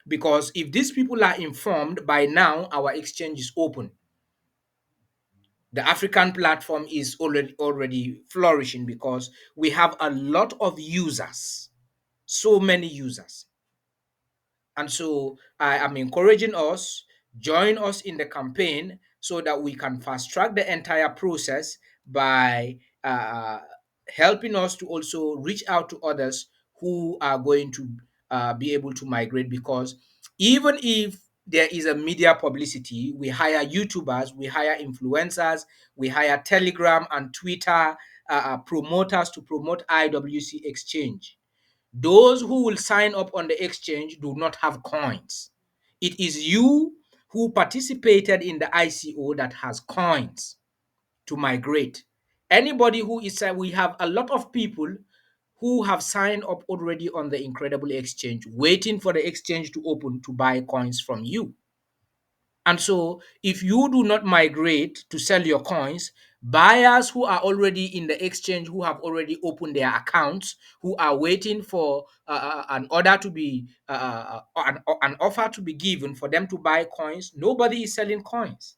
Speaker 1: Because if these people are informed, by now our exchange is open. The African platform is already flourishing because we have a lot of users, so many users. And so I am encouraging us, join us in the campaign so that we can fast track the entire process by helping us to also reach out to others who are going to be able to migrate. Because even if there is a media publicity, we hire YouTubers, we hire influencers, we hire Telegram and Twitter promoters to promote IWC Exchange. Those who will sign up on the exchange do not have coins. It is you who participated in the ICO that has coins to migrate. Anybody who is, we have a lot of people who have signed up already on the Incredible Exchange, waiting for the exchange to open to buy coins from you. And so, if you do not migrate to sell your coins, buyers who are already in the exchange, who have already opened their accounts, who are waiting for an order to be, an offer to be given for them to buy coins, nobody is selling coins.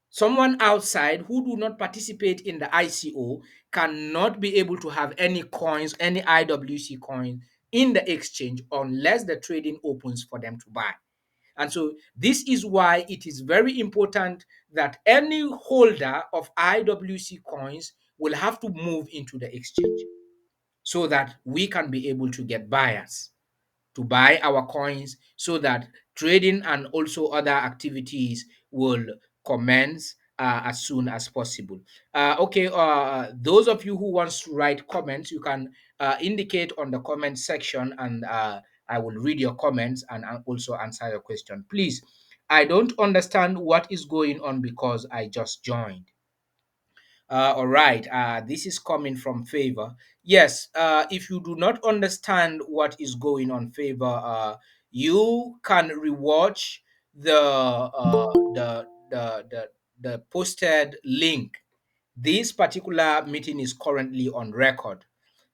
Speaker 1: Someone outside who do not participate in the ICO cannot be able to have any coins, any IWC coins in the exchange unless the trading opens for them to buy. And so this is why it is very important that any holder of IWC coins will have to move into the exchange so that we can be able to get buyers to buy our coins so that trading and also other activities will commence as soon as possible. Okay, those of you who wants to write comments, you can indicate on the comment section, and I will read your comments and also answer your question. Please, I don't understand what is going on because I just joined. All right, this is coming from Favor. Yes, if you do not understand what is going on, Favor, you can rewatch the posted link. This particular meeting is currently on record.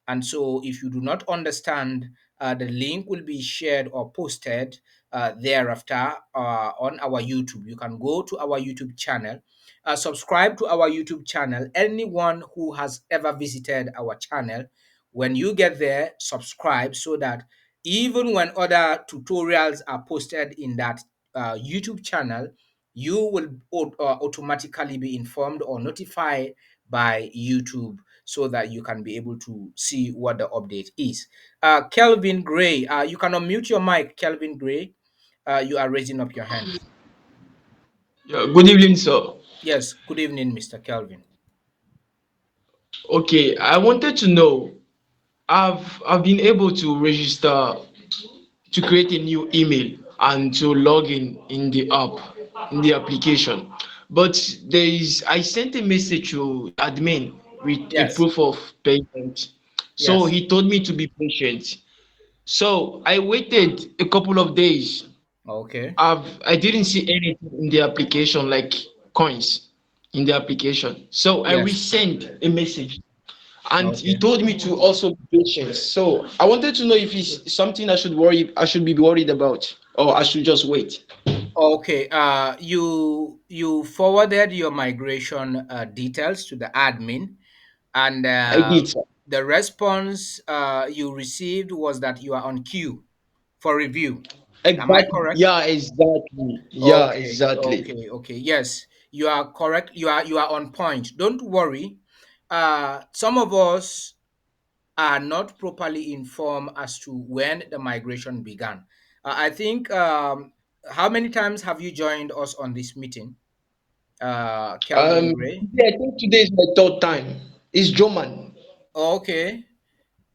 Speaker 1: And so, if you do not understand, the link will be shared or posted thereafter on our YouTube. You can go to our YouTube channel, subscribe to our YouTube channel. Anyone who has ever visited our channel, when you get there, subscribe so that even when other tutorials are posted in that YouTube channel, you will automatically be informed or notified by YouTube so that you can be able to see what the update is. Kelvin Gray, you can unmute your mic, Kelvin Gray. You are raising up your hand.
Speaker 5: Yeah, good evening, sir.
Speaker 1: Yes, good evening, Mr. Kelvin.
Speaker 5: Okay, I wanted to know, I've been able to register to create a new email and to log in the app, in the application. But I sent a message to admin with a
Speaker 1: Yes.
Speaker 5: proof of payment. So
Speaker 1: Yes.
Speaker 5: he told me to be patient. So I waited a couple of days.
Speaker 1: Okay.
Speaker 5: I didn't see anything in the application like coins in the application. So I
Speaker 1: Yes.
Speaker 5: resent a message and he
Speaker 1: Okay.
Speaker 5: told me to also be patient. So I wanted to know if it's something I should be worried about or I should just wait.
Speaker 1: Okay. You forwarded your migration details to the admin, and
Speaker 5: I did, sir.
Speaker 1: the response you received was that you are on queue for review. Am I
Speaker 5: Exactly.
Speaker 1: correct?
Speaker 5: Yeah, exactly. Yeah,
Speaker 1: Okay,
Speaker 5: exactly.
Speaker 1: okay. Yes, you are correct. You are on point. Don't worry. Some of us are not properly informed as to when the migration began. I think. How many times have you joined us on this meeting, Kelvin Gray?
Speaker 5: Yeah, I think today is my third time. It's German.
Speaker 1: Okay.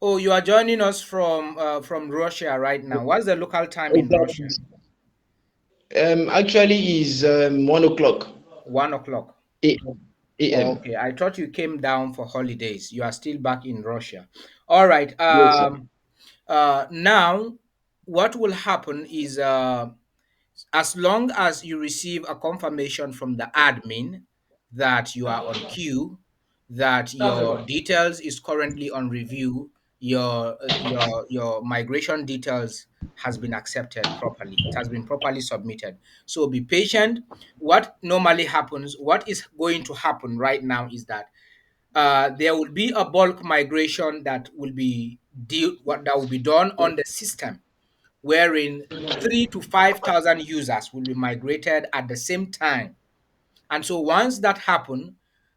Speaker 1: Oh, you are joining us from Russia right now. What's the local time in
Speaker 5: Exactly.
Speaker 1: Russia?
Speaker 5: Actually is 1 o'clock
Speaker 1: 1 o'clock.
Speaker 5: a.m. a.m.
Speaker 1: Okay, I thought you came down for holidays. You are still back in Russia. All right.
Speaker 5: Yes, sir.
Speaker 1: Now, what will happen is, as long as you receive a confirmation from the admin that you are on queue, that your details is currently on review, your migration details has been accepted properly. It has been properly submitted. So be patient. What normally happens, what is going to happen right now is that there will be a bulk migration that will be what that will be done on the system, wherein 3 to 5 thousand users will be migrated at the same time. And so once that happens,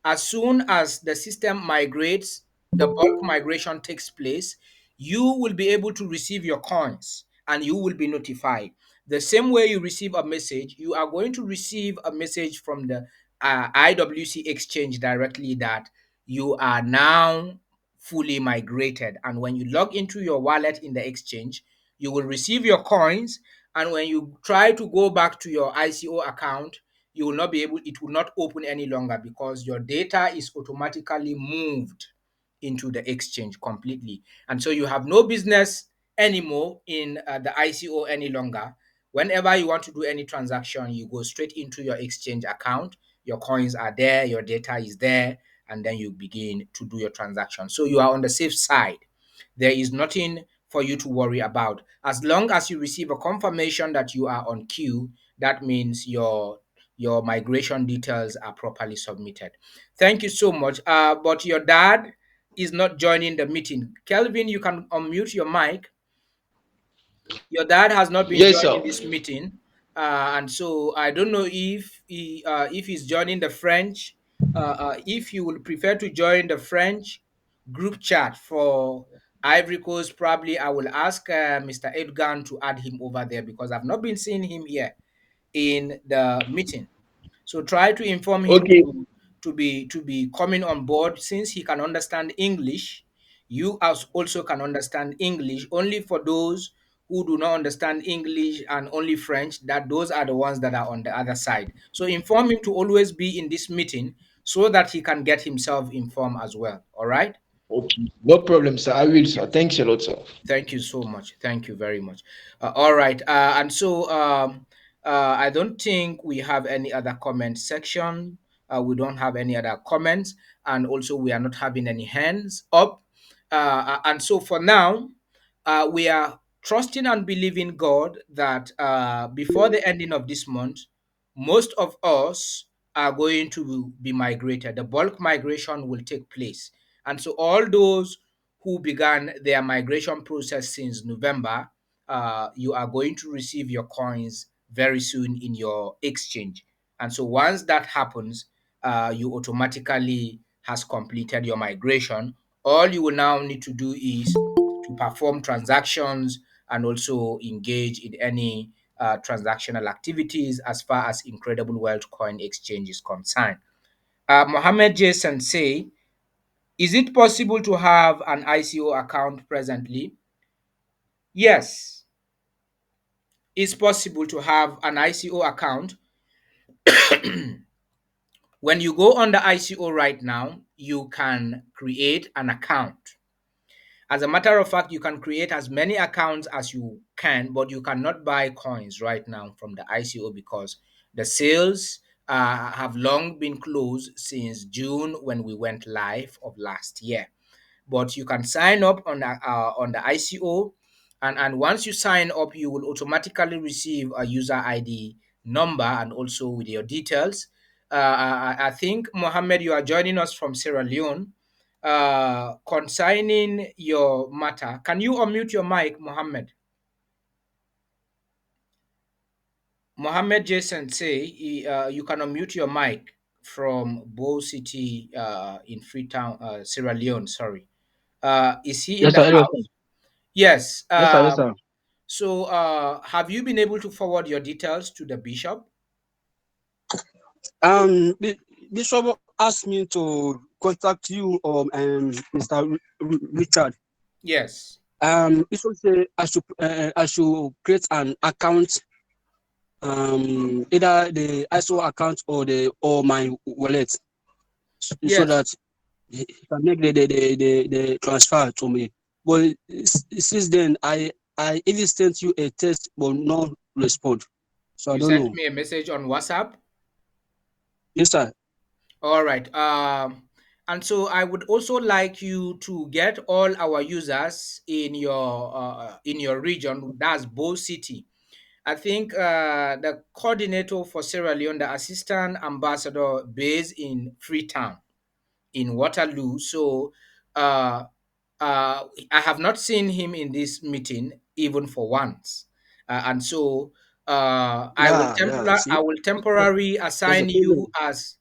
Speaker 1: as soon as the system migrates, the bulk migration takes place, you will be able to receive your coins and you will be notified. The same way you receive a message, you are going to receive a message from the IWC exchange directly that you are now fully migrated. And when you log into your wallet in the exchange, you will receive your coins. And when you try to go back to your ICO account, you will not be able, it will not open any longer because your data is automatically moved into the exchange completely. And so you have no business anymore in the ICO any longer. Whenever you want to do any transaction, you go straight into your exchange account. Your coins are there, your data is there, and then you begin to do your transaction. So you are on the safe side. There is nothing for you to worry about. As long as you receive a confirmation that you are on queue, that means your migration details are properly submitted. Thank you so much. But your dad is not joining the meeting. Kelvin, you can unmute your mic. Your dad has not been
Speaker 5: Yes, sir.
Speaker 1: joining this meeting, and so I don't know if he's joining the French. If you would prefer to join the French group chat for Ivory Coast, probably I will ask Mr. Edgan to add him over there because I've not been seeing him here in the meeting. So try to inform him
Speaker 5: Okay.
Speaker 1: to be coming on board since he can understand English. You as also can understand English. Only for those who do not understand English and only French, that those are the ones that are on the other side. So inform him to always be in this meeting so that he can get himself informed as well. All right?
Speaker 5: Okay. No problem, sir. I will, sir.
Speaker 1: Yes.
Speaker 5: Thanks a lot, sir.
Speaker 1: Thank you so much. Thank you very much. All right. And so I don't think we have any other comment section. We don't have any other comments. And also, we are not having any hands up. And so for now, we are trusting and believing God that before the ending of this month, most of us are going to be migrated. The bulk migration will take place. And so all those who began their migration process since November, you are going to receive your coins very soon in your exchange. And so once that happens, you automatically has completed your migration. All you will now need to do is to perform transactions and also engage in any transactional activities as far as Incredible Wealth Coin Exchange is concerned. Mohammed Jason say, is it possible to have an ICO account presently? Yes, it's possible to have an ICO account. When you go on the ICO right now, you can create an account. As a matter of fact, you can create as many accounts as you can, but you cannot buy coins right now from the ICO because the sales have long been closed since June when we went live of last year. But you can sign up on the ICO, and once you sign up, you will automatically receive a user ID number and also with your details. I think Mohammed, you are joining us from Sierra Leone. Concerning your matter, can you unmute your mic, Mohammed? Mohammed Jason say you can unmute your mic from Bow City in Freetown, Sierra Leone. Sorry. Is he in
Speaker 6: Yes,
Speaker 1: the
Speaker 6: sir. Hello, sir.
Speaker 1: house? Yes.
Speaker 6: Yes, sir. Yes, sir.
Speaker 1: So, have you been able to forward your details to the bishop?
Speaker 6: Bishop asked me to contact you or Mr. Richard.
Speaker 1: Yes.
Speaker 6: Bishop said I should create an account, either the ISO account or my wallet, so
Speaker 1: Yes.
Speaker 6: that he can make the transfer to me. But since then, I even sent you a text but no respond. So I
Speaker 1: You
Speaker 6: don't
Speaker 1: sent
Speaker 6: know.
Speaker 1: me a message on WhatsApp.
Speaker 6: Yes, sir.
Speaker 1: All right. And so I would also like you to get all our users in your region. That's Bow City. I think the coordinator for Sierra Leone, the assistant ambassador based in Freetown, in Waterloo. So uh, I have not seen him in this meeting even for once, and so
Speaker 6: Yeah, yeah. See,
Speaker 1: I will temporarily
Speaker 6: there's a
Speaker 1: assign you
Speaker 6: problem.
Speaker 1: as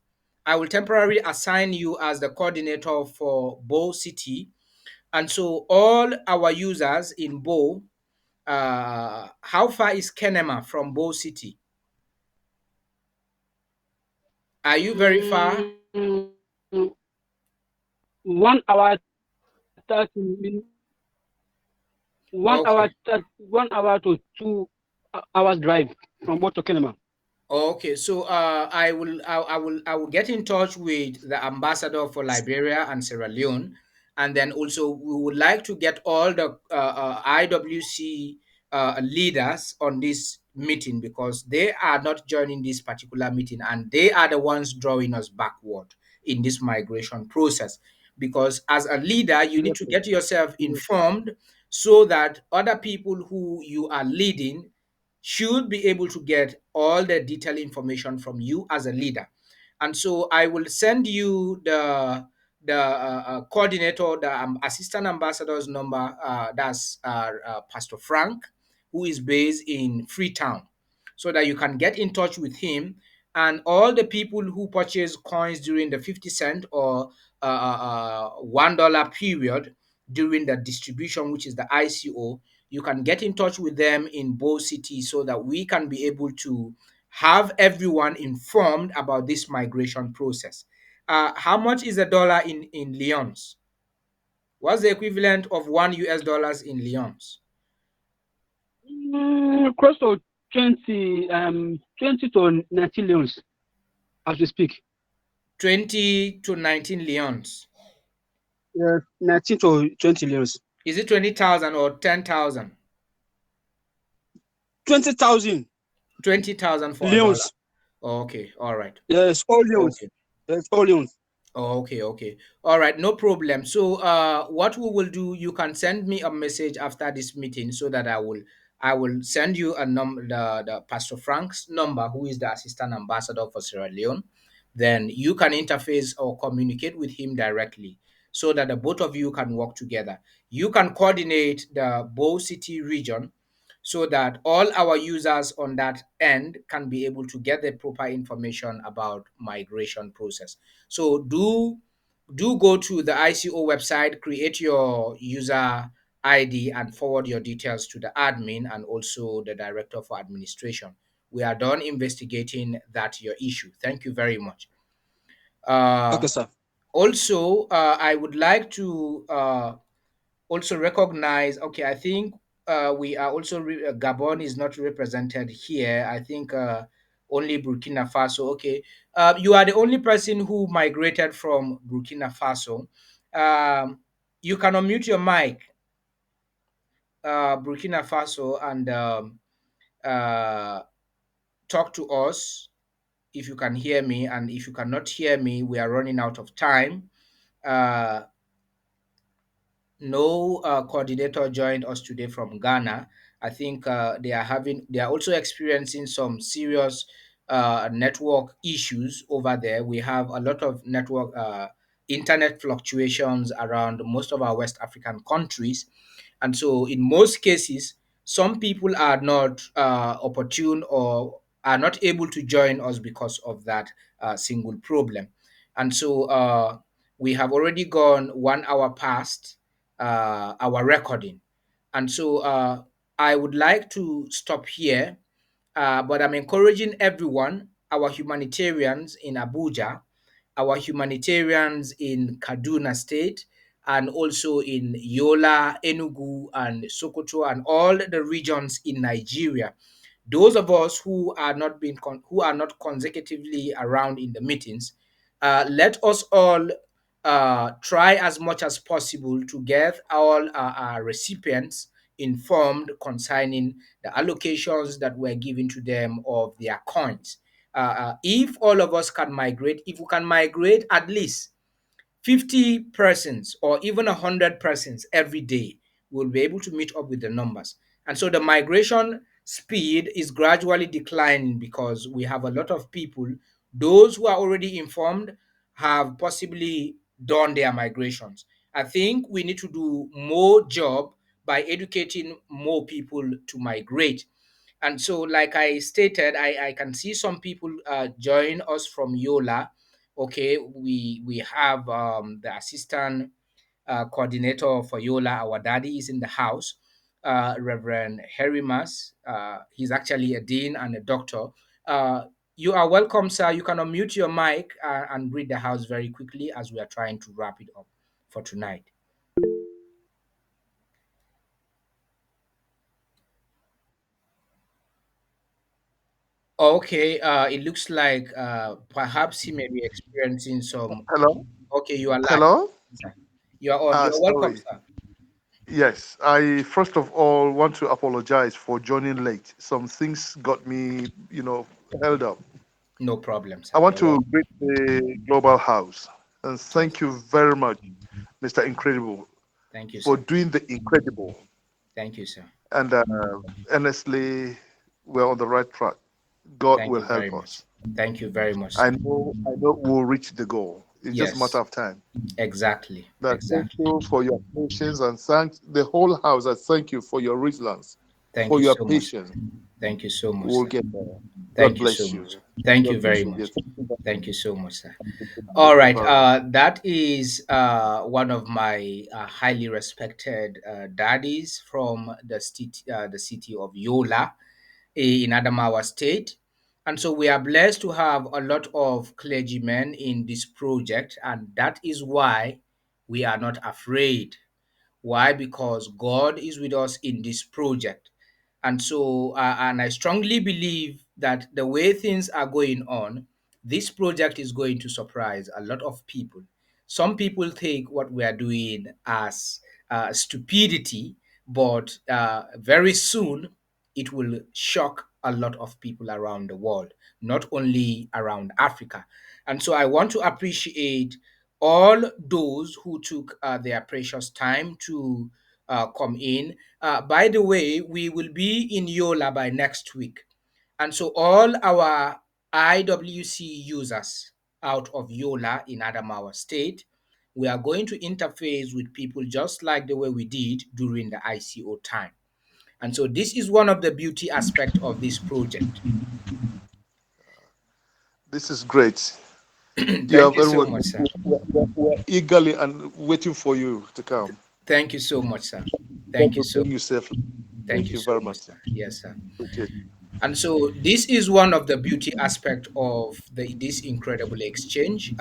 Speaker 1: I will temporarily assign you as the coordinator for Bow City, and so all our users in Bow. How far is Kenema from Bow City? Are you very far?
Speaker 6: Mm, 1 hour 30 minutes,
Speaker 1: Okay.
Speaker 6: 1 hour to 2 hours drive from what talking about.
Speaker 1: Okay, so I will get in touch with the ambassador for Liberia and Sierra Leone, and then also we would like to get all the IWC leaders on this meeting because they are not joining this particular meeting and they are the ones drawing us backward in this migration process. Because as a leader, you need
Speaker 6: Yes,
Speaker 1: to
Speaker 6: sir.
Speaker 1: get yourself
Speaker 6: Yes.
Speaker 1: informed so that other people who you are leading should be able to get all the detailed information from you as a leader. And so I will send you the coordinator, the assistant ambassador's number. That's Pastor Frank, who is based in Freetown, so that you can get in touch with him and all the people who purchase coins during the 50 cent or $1 period during the distribution, which is the ICO. You can get in touch with them in both cities so that we can be able to have everyone informed about this migration process. How much is a dollar in Leons? What's the equivalent of $1 in Leons?
Speaker 6: Close to 20 to 19 leons as we speak.
Speaker 1: 20 to 19 Leons.
Speaker 6: 19 to 20 leons.
Speaker 1: Is it 20,000 or 10,000?
Speaker 6: 20,000
Speaker 1: 20,000 for a dollar.
Speaker 6: leons.
Speaker 1: Okay, all right.
Speaker 6: Yes, all leons.
Speaker 1: Okay.
Speaker 6: Yes, all leons.
Speaker 1: Oh, okay, okay. All right, no problem. So what we will do, you can send me a message after this meeting so that I will send you a number the Pastor Frank's number, who is the assistant ambassador for Sierra Leone. Then you can interface or communicate with him directly so that the both of you can work together. You can coordinate the Bow City region so that all our users on that end can be able to get the proper information about migration process. So do go to the ICO website, create your user ID and forward your details to the admin and also the director for administration. We are done investigating that your issue. Thank you very much. Uh,
Speaker 6: Okay, sir.
Speaker 1: Also, I would like to also recognize, okay, I think we are also Gabon is not represented here. I think only Burkina Faso. Okay, you are the only person who migrated from Burkina Faso. um, you can unmute your mic. Burkina Faso and uh, talk to us if you can hear me. And if you cannot hear me, we are running out of time. Uh, no coordinator joined us today from Ghana. I think they are also experiencing some serious network issues over there. We have a lot of network internet fluctuations around most of our West African countries, and so in most cases, some people are not opportune or are not able to join us because of that single problem. And so we have already gone 1 hour past our recording. And so I would like to stop here, but I'm encouraging everyone, our humanitarians in Abuja, our humanitarians in Kaduna State, and also in Yola, Enugu, and Sokoto, and all the regions in Nigeria. Those of us who are not consecutively around in the meetings, let us all try as much as possible to get all our recipients informed concerning the allocations that were given to them of their coins. If all of us can migrate, if we can migrate at least 50 persons or even 100 persons every day, will be able to meet up with the numbers. And so the migration speed is gradually declining because we have a lot of people. Those who are already informed have possibly done their migrations. I think we need to do more job by educating more people to migrate. And so, like I stated, I can see some people join us from Yola. Okay, we have the assistant coordinator for Yola. Our daddy is in the house, Reverend Harry Mas. He's actually a dean and a doctor. Uh, you are welcome, sir. You can unmute your mic and greet the house very quickly as we are trying to wrap it up for tonight. Okay, it looks like perhaps he may be experiencing some.
Speaker 7: Hello?
Speaker 1: Okay, you are live.
Speaker 7: Hello?
Speaker 1: Sir. You are on. You're welcome,
Speaker 7: Sorry.
Speaker 1: sir.
Speaker 7: Yes, I first of all want to apologize for joining late. Some things got me, held up.
Speaker 1: No problem,
Speaker 7: I
Speaker 1: sir.
Speaker 7: want
Speaker 1: You're
Speaker 7: to
Speaker 1: welcome.
Speaker 7: greet the Global House and
Speaker 1: Yes.
Speaker 7: thank you very much, Mr. Incredible,
Speaker 1: Thank you,
Speaker 7: for
Speaker 1: sir.
Speaker 7: doing the incredible.
Speaker 1: Thank you, sir.
Speaker 7: And honestly, we're on the right track. God
Speaker 1: Thank
Speaker 7: will
Speaker 1: you very
Speaker 7: help
Speaker 1: much.
Speaker 7: us.
Speaker 1: Thank you very much,
Speaker 7: I
Speaker 1: sir.
Speaker 7: know, I know we'll reach the goal. It's just a matter
Speaker 1: Yes,
Speaker 7: of time.
Speaker 1: exactly.
Speaker 7: But thank
Speaker 1: Exactly.
Speaker 7: you for your patience and thank the whole house. I thank you for your resilience,
Speaker 1: Thank
Speaker 7: for
Speaker 1: you
Speaker 7: your
Speaker 1: so much, sir.
Speaker 7: patience.
Speaker 1: Thank you so much,
Speaker 7: We'll
Speaker 1: sir.
Speaker 7: get there. God
Speaker 1: Thank you so
Speaker 7: bless
Speaker 1: much.
Speaker 7: you.
Speaker 1: Thank
Speaker 7: We
Speaker 1: you very
Speaker 7: appreciate it.
Speaker 1: much. Thank you so much, sir. All
Speaker 7: Thank you
Speaker 1: right.
Speaker 7: very much.
Speaker 1: That is one of my highly respected daddies from the city of Yola in Adamawa State. And so we are blessed to have a lot of clergymen in this project, and that is why we are not afraid. Why? Because God is with us in this project. And so, and I strongly believe that the way things are going on, this project is going to surprise a lot of people. Some people take what we are doing as stupidity, but very soon it will shock a lot of people around the world, not only around Africa. And so I want to appreciate all those who took their precious time to come in. By the way, we will be in Yola by next week. And so all our IWC users out of Yola in Adamawa State, we are going to interface with people just like the way we did during the ICO time. And so this is one of the beauty aspect of this project.
Speaker 7: This is great. You
Speaker 1: Thank
Speaker 7: have
Speaker 1: you so
Speaker 7: everyone.
Speaker 1: much, sir.
Speaker 7: We're eagerly and waiting for you to come.
Speaker 1: Thank you so much, sir.
Speaker 7: God
Speaker 1: Thank you
Speaker 7: will
Speaker 1: so.
Speaker 7: bring you safely.
Speaker 1: Thank
Speaker 7: Thank
Speaker 1: you
Speaker 7: you
Speaker 1: so
Speaker 7: very
Speaker 1: much,
Speaker 7: much.
Speaker 1: sir. Yes, sir.
Speaker 7: Appreciate
Speaker 1: And so this is one of the beauty aspect of this incredible exchange.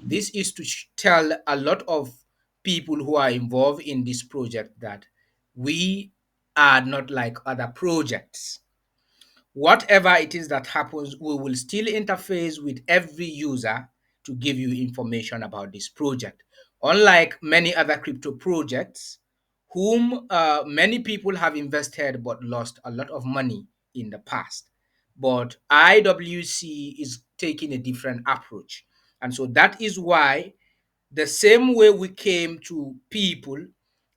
Speaker 1: This is to tell a lot of people who are involved in this project that we are not like other projects. Whatever it is that happens, we will still interface with every user to give you information about this project. Unlike many other crypto projects whom many people have invested but lost a lot of money in the past. But IWC is taking a different approach. And so that is why the same way we came to people,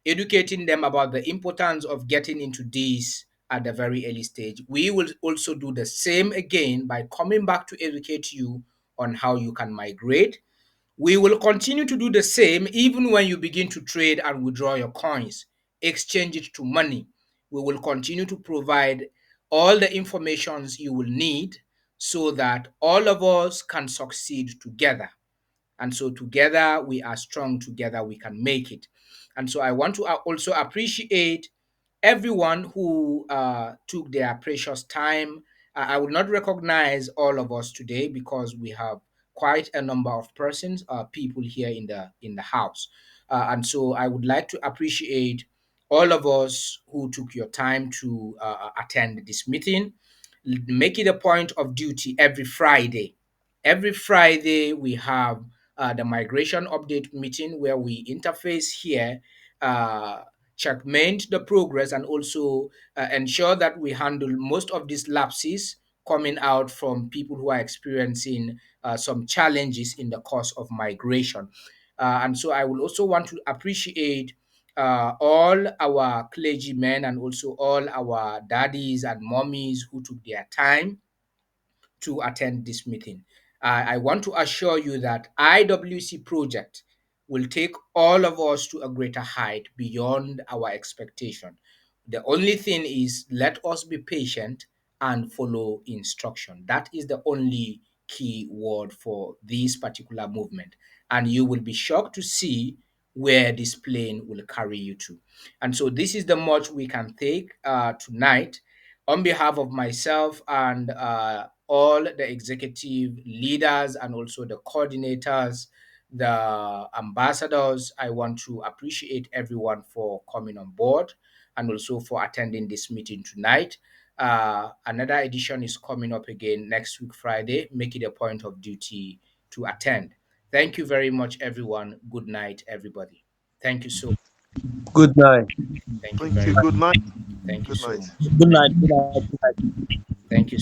Speaker 1: educating them about the importance of getting into this at the very early stage, we will also do the same again by coming back to educate you on how you can migrate. We will continue to do the same even when you begin to trade and withdraw your coins, exchange it to money. We will continue to provide all the informations you will need so that all of us can succeed together. And so together we are strong, together we can make it. And so I want to also appreciate everyone who took their precious time. I will not recognize all of us today because we have quite a number of persons, people here in the house, and so I would like to appreciate all of us who took your time to attend this meeting. Make it a point of duty every Friday. Every Friday we have the migration update meeting where we interface here. Checkmate the progress and also ensure that we handle most of these lapses coming out from people who are experiencing some challenges in the course of migration. And so I will also want to appreciate all our clergymen and also all our daddies and mommies who took their time to attend this meeting. I want to assure you that IWC project will take all of us to a greater height beyond our expectation. The only thing is let us be patient and follow instruction. That is the only key word for this particular movement. And you will be shocked to see where this plane will carry you to. And so this is the much we can take tonight on behalf of myself and all the executive leaders and also the coordinators, the ambassadors. I want to appreciate everyone for coming on board and also for attending this meeting tonight. Another edition is coming up again next week, Friday. Make it a point of duty to attend. Thank you very much, everyone. Good night, everybody. Thank you so much.
Speaker 3: Good night.
Speaker 1: Thank you
Speaker 7: Thank
Speaker 1: very
Speaker 7: you.
Speaker 1: much.
Speaker 7: Good night.
Speaker 1: Thank you
Speaker 7: Good
Speaker 1: so
Speaker 7: night.
Speaker 1: much.
Speaker 3: Good night. Good night.
Speaker 1: Thank you